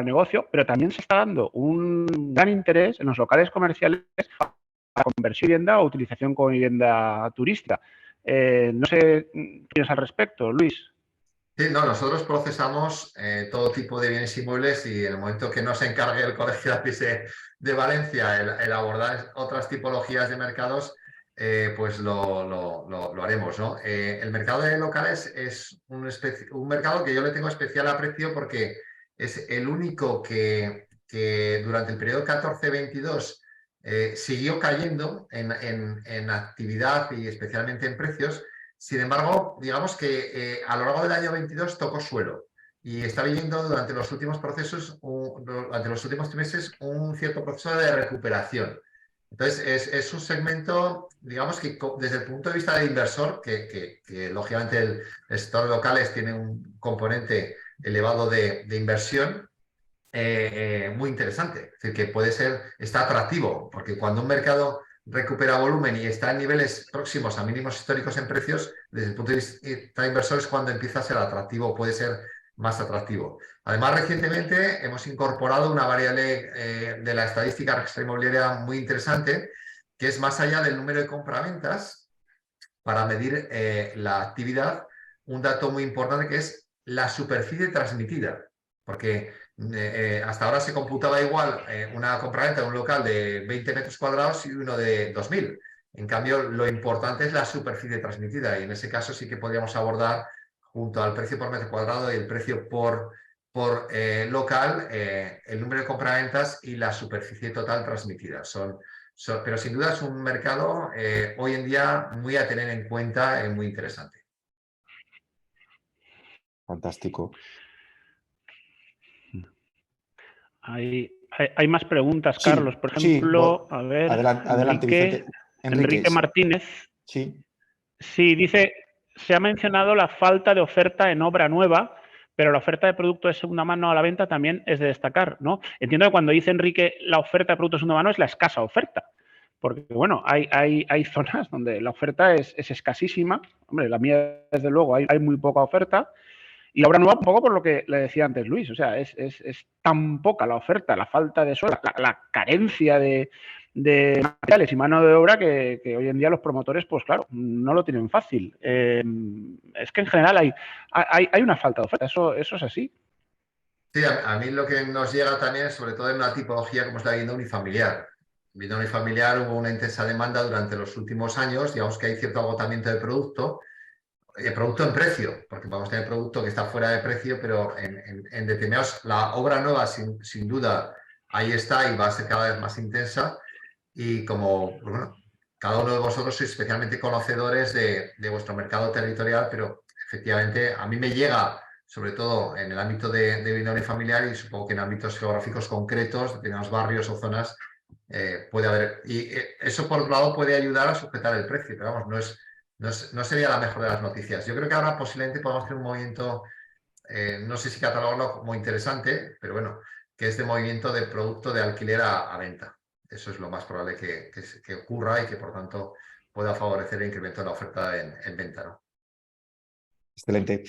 negocio, pero también se está dando un gran interés en los locales comerciales para conversión de vivienda o utilización como vivienda turística. No sé qué piensas al respecto, Luis. Sí, no, nosotros procesamos todo tipo de bienes inmuebles, y en el momento que nos encargue el Colegio de APIS de Valencia el abordar otras tipologías de mercados, pues lo haremos, ¿no? El mercado de locales es un mercado que yo le tengo especial aprecio, porque es el único que durante el periodo 14-22 siguió cayendo en actividad y especialmente en precios. Sin embargo, digamos que a lo largo del año 22 tocó suelo, y está viviendo durante los últimos durante los últimos trimestres, un cierto proceso de recuperación. Entonces, es un segmento, digamos que desde el punto de vista del inversor, que lógicamente el sector de locales tiene un componente elevado de inversión, muy interesante. Es decir, que está atractivo, porque cuando un mercado recupera volumen y está en niveles próximos a mínimos históricos en precios, desde el punto de vista inversor es cuando empieza a ser atractivo, puede ser más atractivo. Además, recientemente hemos incorporado una variable de la estadística registra inmobiliaria muy interesante, que es, más allá del número de compraventas, para medir la actividad, un dato muy importante, que es la superficie transmitida. Porque hasta ahora se computaba igual una compraventa de un local de 20 metros cuadrados y uno de 2.000. En cambio, lo importante es la superficie transmitida, y en ese caso sí que podríamos abordar, junto al precio por metro cuadrado y el precio por local, el número de compraventas y la superficie total transmitida. Pero sin duda es un mercado hoy en día muy a tener en cuenta y muy interesante. Fantástico. Hay más preguntas, Sí, Carlos. Por sí, ejemplo, a ver, adelante, Vicente. Enrique Martínez. Sí. Sí, dice, se ha mencionado la falta de oferta en obra nueva, pero la oferta de producto de segunda mano a la venta también es de destacar, ¿no? Entiendo que cuando dice Enrique la oferta de producto de segunda mano es la escasa oferta, porque, bueno, hay zonas donde la oferta es escasísima. Hombre, la mía, desde luego, hay muy poca oferta. Y la obra nueva, un poco por lo que le decía antes Luis, o sea, es tan poca la oferta, la falta de suelo, la carencia de materiales y mano de obra, que hoy en día los promotores, pues claro, no lo tienen fácil. Es que en general hay una falta de oferta, eso es así. Sí, a mí lo que nos llega también, sobre todo en una tipología como es la vivienda unifamiliar. Vivienda unifamiliar hubo una intensa demanda durante los últimos años, digamos que hay cierto agotamiento de producto en precio, porque vamos a tener producto que está fuera de precio, pero en determinados, la obra nueva sin duda ahí está y va a ser cada vez más intensa y como, pues bueno, cada uno de vosotros sois especialmente conocedores de vuestro mercado territorial, pero efectivamente a mí me llega, sobre todo en el ámbito de vivienda unifamiliar y supongo que en ámbitos geográficos concretos, determinados barrios o zonas, puede haber. Y eso por un lado puede ayudar a sujetar el precio, pero vamos, no sería la mejor de las noticias. Yo creo que ahora posiblemente podamos tener un movimiento, no sé si catalogarlo como interesante, pero bueno, que es de movimiento de producto de alquiler a venta. Eso es lo más probable que ocurra y que por tanto pueda favorecer el incremento de la oferta en venta, ¿no? Excelente.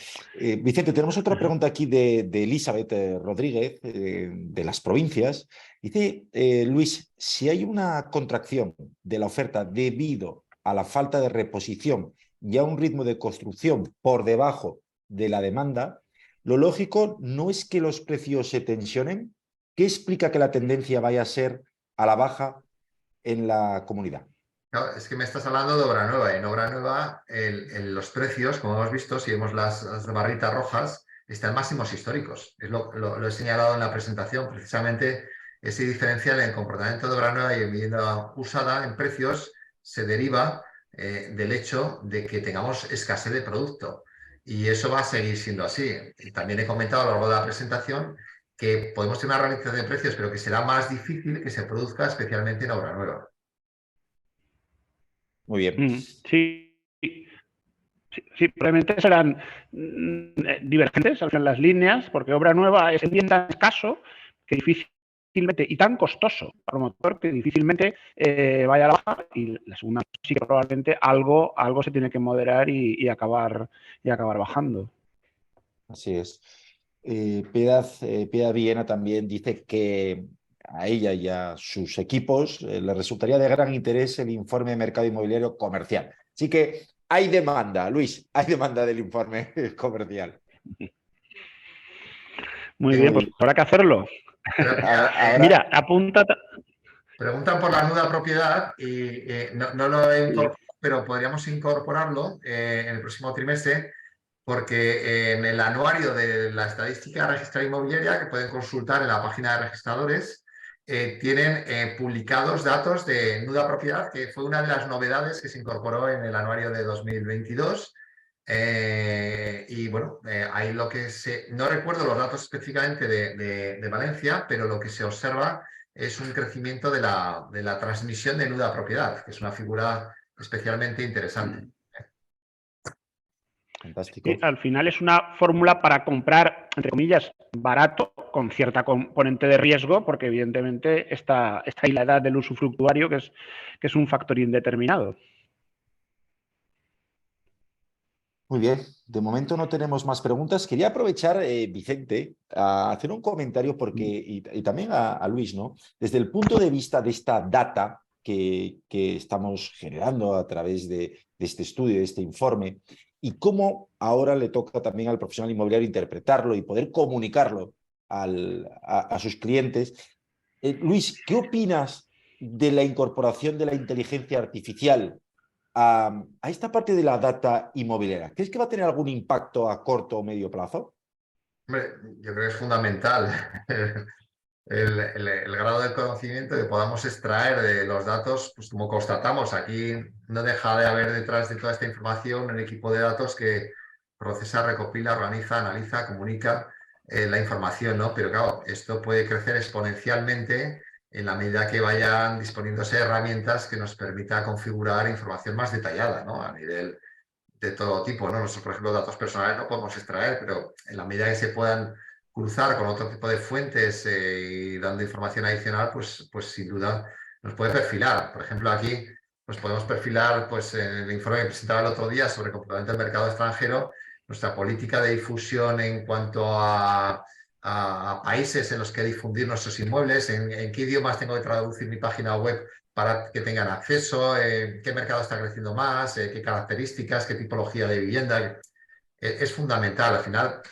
Vicente, tenemos otra pregunta aquí de Elizabeth Rodríguez, de las provincias. Dice, Luis, si hay una contracción de la oferta debido a la falta de reposición y a un ritmo de construcción por debajo de la demanda, lo lógico no es que los precios se tensionen. ¿Qué explica que la tendencia vaya a ser a la baja en la comunidad? Claro, es que me estás hablando de obra nueva. En obra nueva, los precios, como hemos visto, si vemos las barritas rojas, están máximos históricos. Lo he señalado en la presentación, precisamente ese diferencial en el comportamiento de obra nueva y en vivienda usada en precios se deriva del hecho de que tengamos escasez de producto. Y eso va a seguir siendo así. Y también he comentado a lo largo de la presentación que podemos tener una ralentización de precios, pero que será más difícil que se produzca especialmente en obra nueva. Muy bien. Sí, sí, probablemente serán divergentes en las líneas, porque obra nueva es bien tan escaso que difícilmente, y tan costoso para el promotor que difícilmente vaya a la baja, y la segunda sí que probablemente algo se tiene que moderar y acabar bajando. Así es. Piedad Villena también dice que a ella y a sus equipos les resultaría de gran interés el informe de mercado inmobiliario comercial. Así que hay demanda, Luis, hay demanda del informe comercial. Muy bien, pues habrá que hacerlo. Mira, apunta. Preguntan por la nuda propiedad y no lo he incorporado, pero podríamos incorporarlo en el próximo trimestre porque en el anuario de la estadística registrada inmobiliaria que pueden consultar en la página de registradores tienen publicados datos de nuda propiedad, que fue una de las novedades que se incorporó en el anuario de 2022. Y bueno, ahí lo que no recuerdo los datos específicamente de Valencia, pero lo que se observa es un crecimiento de la transmisión de nuda propiedad, que es una figura especialmente interesante. Fantástico. Sí, al final es una fórmula para comprar, entre comillas, barato, con cierta componente de riesgo, porque evidentemente está ahí la edad del usufructuario, que es un factor indeterminado. Muy bien, de momento no tenemos más preguntas. Quería aprovechar, Vicente, a hacer un comentario porque, y también a Luis, ¿no? Desde el punto de vista de esta data que estamos generando a través de este estudio, de este informe, y cómo ahora le toca también al profesional inmobiliario interpretarlo y poder comunicarlo a sus clientes. Luis, ¿qué opinas de la incorporación de la inteligencia artificial a esta parte de la data inmobiliaria? ¿Crees que va a tener algún impacto a corto o medio plazo? Hombre, yo creo que es fundamental el grado de conocimiento que podamos extraer de los datos, pues como constatamos, aquí no deja de haber detrás de toda esta información un equipo de datos que procesa, recopila, organiza, analiza, comunica la información, ¿no? Pero claro, esto puede crecer exponencialmente en la medida que vayan disponiéndose herramientas que nos permita configurar información más detallada, ¿no? A nivel de todo tipo, ¿no? Nosotros, por ejemplo, datos personales no podemos extraer, pero en la medida que se puedan cruzar con otro tipo de fuentes y dando información adicional, pues sin duda nos puede perfilar. Por ejemplo, aquí nos podemos perfilar, pues en el informe que presentaba el otro día sobre comportamiento del mercado extranjero, nuestra política de difusión en cuanto a países en los que difundir nuestros inmuebles, en qué idiomas tengo que traducir mi página web para que tengan acceso, qué mercado está creciendo más, qué características, qué tipología de vivienda. Es fundamental. Al final,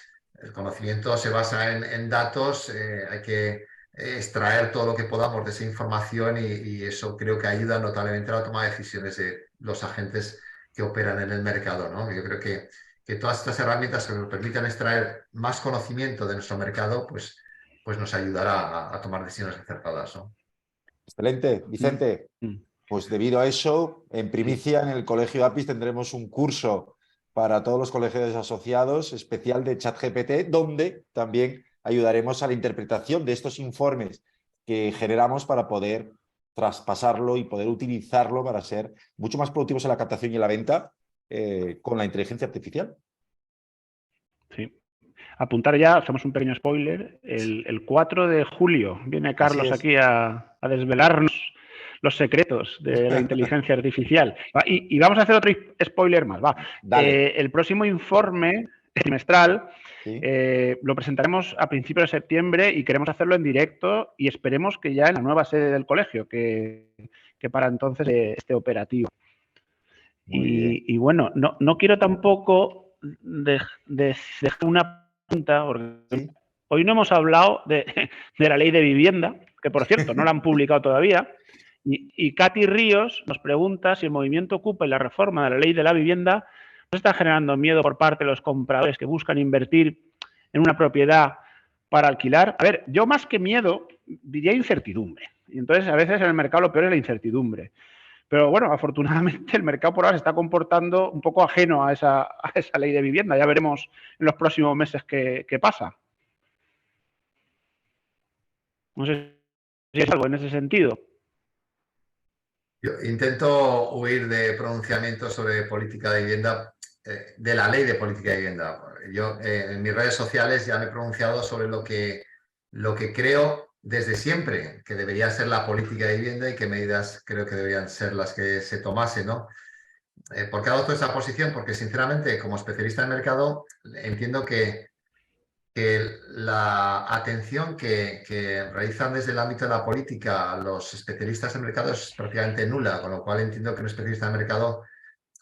El conocimiento se basa en datos, hay que extraer todo lo que podamos de esa información y eso creo que ayuda notablemente a la toma de decisiones de los agentes que operan en el mercado, ¿no? Yo creo que todas estas herramientas que nos permitan extraer más conocimiento de nuestro mercado, pues nos ayudará a tomar decisiones acertadas, ¿no? Excelente, Vicente. Pues debido a eso, en primicia en el Colegio APIS tendremos un curso para todos los colegios asociados especial de ChatGPT, donde también ayudaremos a la interpretación de estos informes que generamos para poder traspasarlo y poder utilizarlo para ser mucho más productivos en la captación y en la venta con la inteligencia artificial. Sí. Apuntar ya, hacemos un pequeño spoiler, el 4 de julio viene Carlos aquí a desvelarnos los secretos de la inteligencia artificial. Y vamos a hacer otro spoiler más. El próximo informe trimestral lo presentaremos a principios de septiembre y queremos hacerlo en directo y esperemos que ya en la nueva sede del colegio, que para entonces esté operativo. Y bueno, no quiero tampoco dejar una pregunta, porque hoy no hemos hablado de la ley de vivienda, que por cierto no la han publicado todavía, y Katy Ríos nos pregunta si el movimiento Ocupa y la reforma de la ley de la vivienda no está generando miedo por parte de los compradores que buscan invertir en una propiedad para alquilar. A ver, yo más que miedo diría incertidumbre. Y entonces a veces en el mercado lo peor es la incertidumbre. Pero bueno, afortunadamente el mercado por ahora se está comportando un poco ajeno a esa ley de vivienda. Ya veremos en los próximos meses qué pasa. No sé si es algo en ese sentido. Yo intento huir de pronunciamientos sobre política de vivienda, de la ley de política de vivienda. Yo en mis redes sociales ya me he pronunciado sobre lo que creo desde siempre que debería ser la política de vivienda y qué medidas creo que deberían ser las que se tomasen, ¿no? ¿Por qué adopto esa posición? Porque sinceramente, como especialista en mercado, entiendo que la atención que realizan desde el ámbito de la política los especialistas en mercado es prácticamente nula, con lo cual entiendo que un especialista en mercado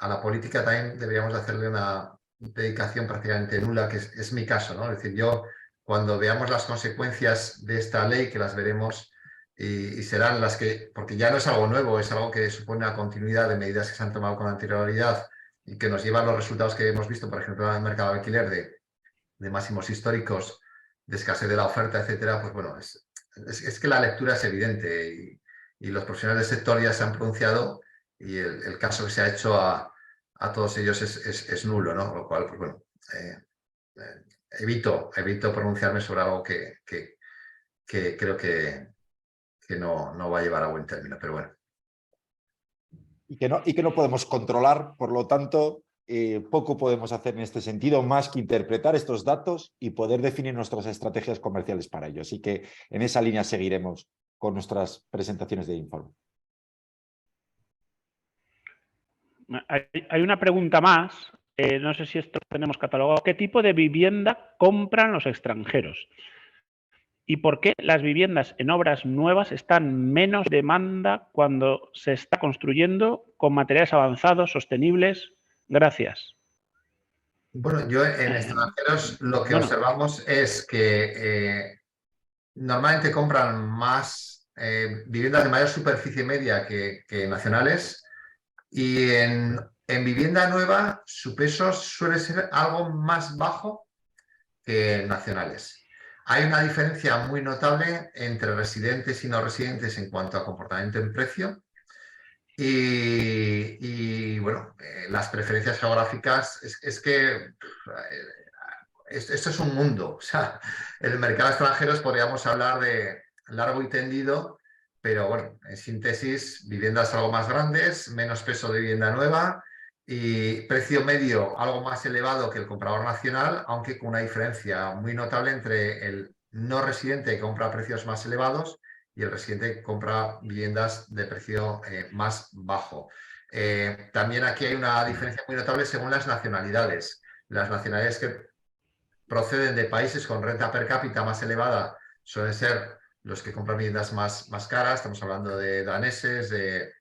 a la política también deberíamos hacerle una dedicación prácticamente nula, que es mi caso, ¿no? Es decir, yo cuando veamos las consecuencias de esta ley, que las veremos y serán las que, porque ya no es algo nuevo, es algo que supone una continuidad de medidas que se han tomado con anterioridad y que nos llevan los resultados que hemos visto, por ejemplo, en el mercado de alquiler de máximos históricos, de escasez de la oferta, etcétera, pues bueno, es que la lectura es evidente y los profesionales del sector ya se han pronunciado y el caso que se ha hecho a todos ellos es nulo, ¿no? Con lo cual, pues bueno, evito pronunciarme sobre algo que creo que no va a llevar a buen término, pero bueno. Y que no podemos controlar, por lo tanto, poco podemos hacer en este sentido, más que interpretar estos datos y poder definir nuestras estrategias comerciales para ello. Así que en esa línea seguiremos con nuestras presentaciones de informe. Hay una pregunta más, no sé si esto lo tenemos catalogado. ¿Qué tipo de vivienda compran los extranjeros? ¿Y por qué las viviendas en obras nuevas están menos demanda cuando se está construyendo con materiales avanzados, sostenibles? Gracias. Bueno, yo en extranjeros lo que observamos es que normalmente compran más viviendas de mayor superficie media que nacionales y en vivienda nueva su peso suele ser algo más bajo que nacionales. Hay una diferencia muy notable entre residentes y no residentes en cuanto a comportamiento en precio. Y bueno, las preferencias geográficas es que esto es un mundo. O sea, el mercado extranjero podríamos hablar de largo y tendido, pero bueno, en síntesis, viviendas algo más grandes, menos peso de vivienda nueva y precio medio algo más elevado que el comprador nacional, aunque con una diferencia muy notable entre el no residente que compra a precios más elevados y el residente que compra viviendas de precio más bajo. También aquí hay una diferencia muy notable según las nacionalidades. Las nacionalidades que proceden de países con renta per cápita más elevada suelen ser los que compran viviendas más caras. Estamos hablando de daneses, de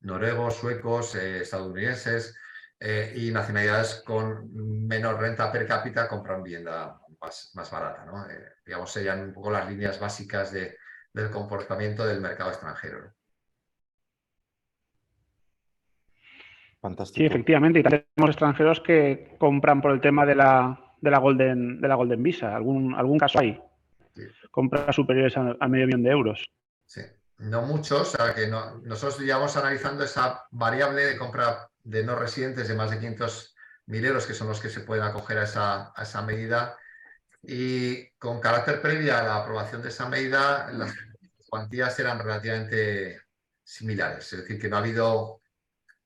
noruegos, suecos, estadounidenses y nacionalidades con menor renta per cápita compran vivienda más barata, ¿no? Digamos, serían un poco las líneas básicas del comportamiento del mercado extranjero, ¿no? Fantástico. Sí, efectivamente. Y también tenemos extranjeros que compran por el tema de la Golden Visa. ¿Algún caso hay? Sí. Compras superiores a medio millón de euros. Sí. No muchos, o sea, que nosotros llevamos analizando esa variable de compra de no residentes de más de 500.000 euros, que son los que se pueden acoger a esa medida. Y con carácter previo a la aprobación de esa medida, las cuantías eran relativamente similares. Es decir, que no ha habido,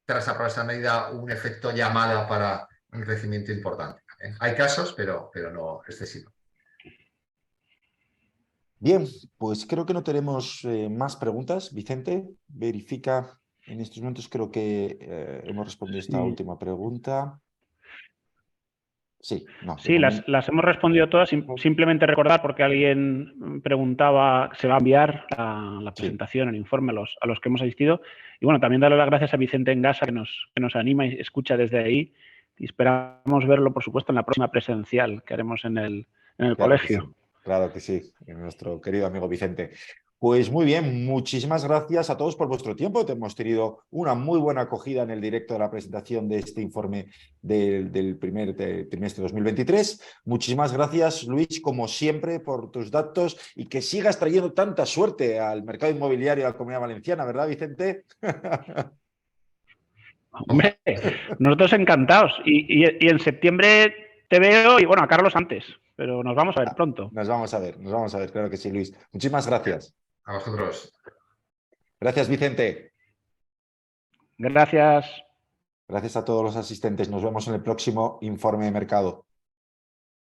tras aprobar esa medida, un efecto llamada para un crecimiento importante. Hay casos, pero no excesivo. Bien, pues creo que no tenemos más preguntas. Vicente, verifica. En estos momentos creo que hemos respondido esta última pregunta. Sí, no. Sí, las hemos respondido todas. Simplemente recordar, porque alguien preguntaba, se va a enviar la presentación, el informe a los que hemos asistido. Y bueno, también darle las gracias a Vicente Engasa, que nos anima y escucha desde ahí. Y esperamos verlo, por supuesto, en la próxima presencial que haremos en el colegio. Claro que sí, nuestro querido amigo Vicente. Pues muy bien, muchísimas gracias a todos por vuestro tiempo. Hemos tenido una muy buena acogida en el directo de la presentación de este informe del primer trimestre 2023. Muchísimas gracias, Luis, como siempre, por tus datos y que sigas trayendo tanta suerte al mercado inmobiliario de la Comunidad Valenciana, ¿verdad, Vicente? Hombre, nosotros encantados. Y en septiembre te veo y bueno, a Carlos antes, pero nos vamos a ver pronto. Nos vamos a ver, claro que sí, Luis. Muchísimas gracias. A vosotros. Gracias, Vicente. Gracias. Gracias a todos los asistentes. Nos vemos en el próximo informe de mercado.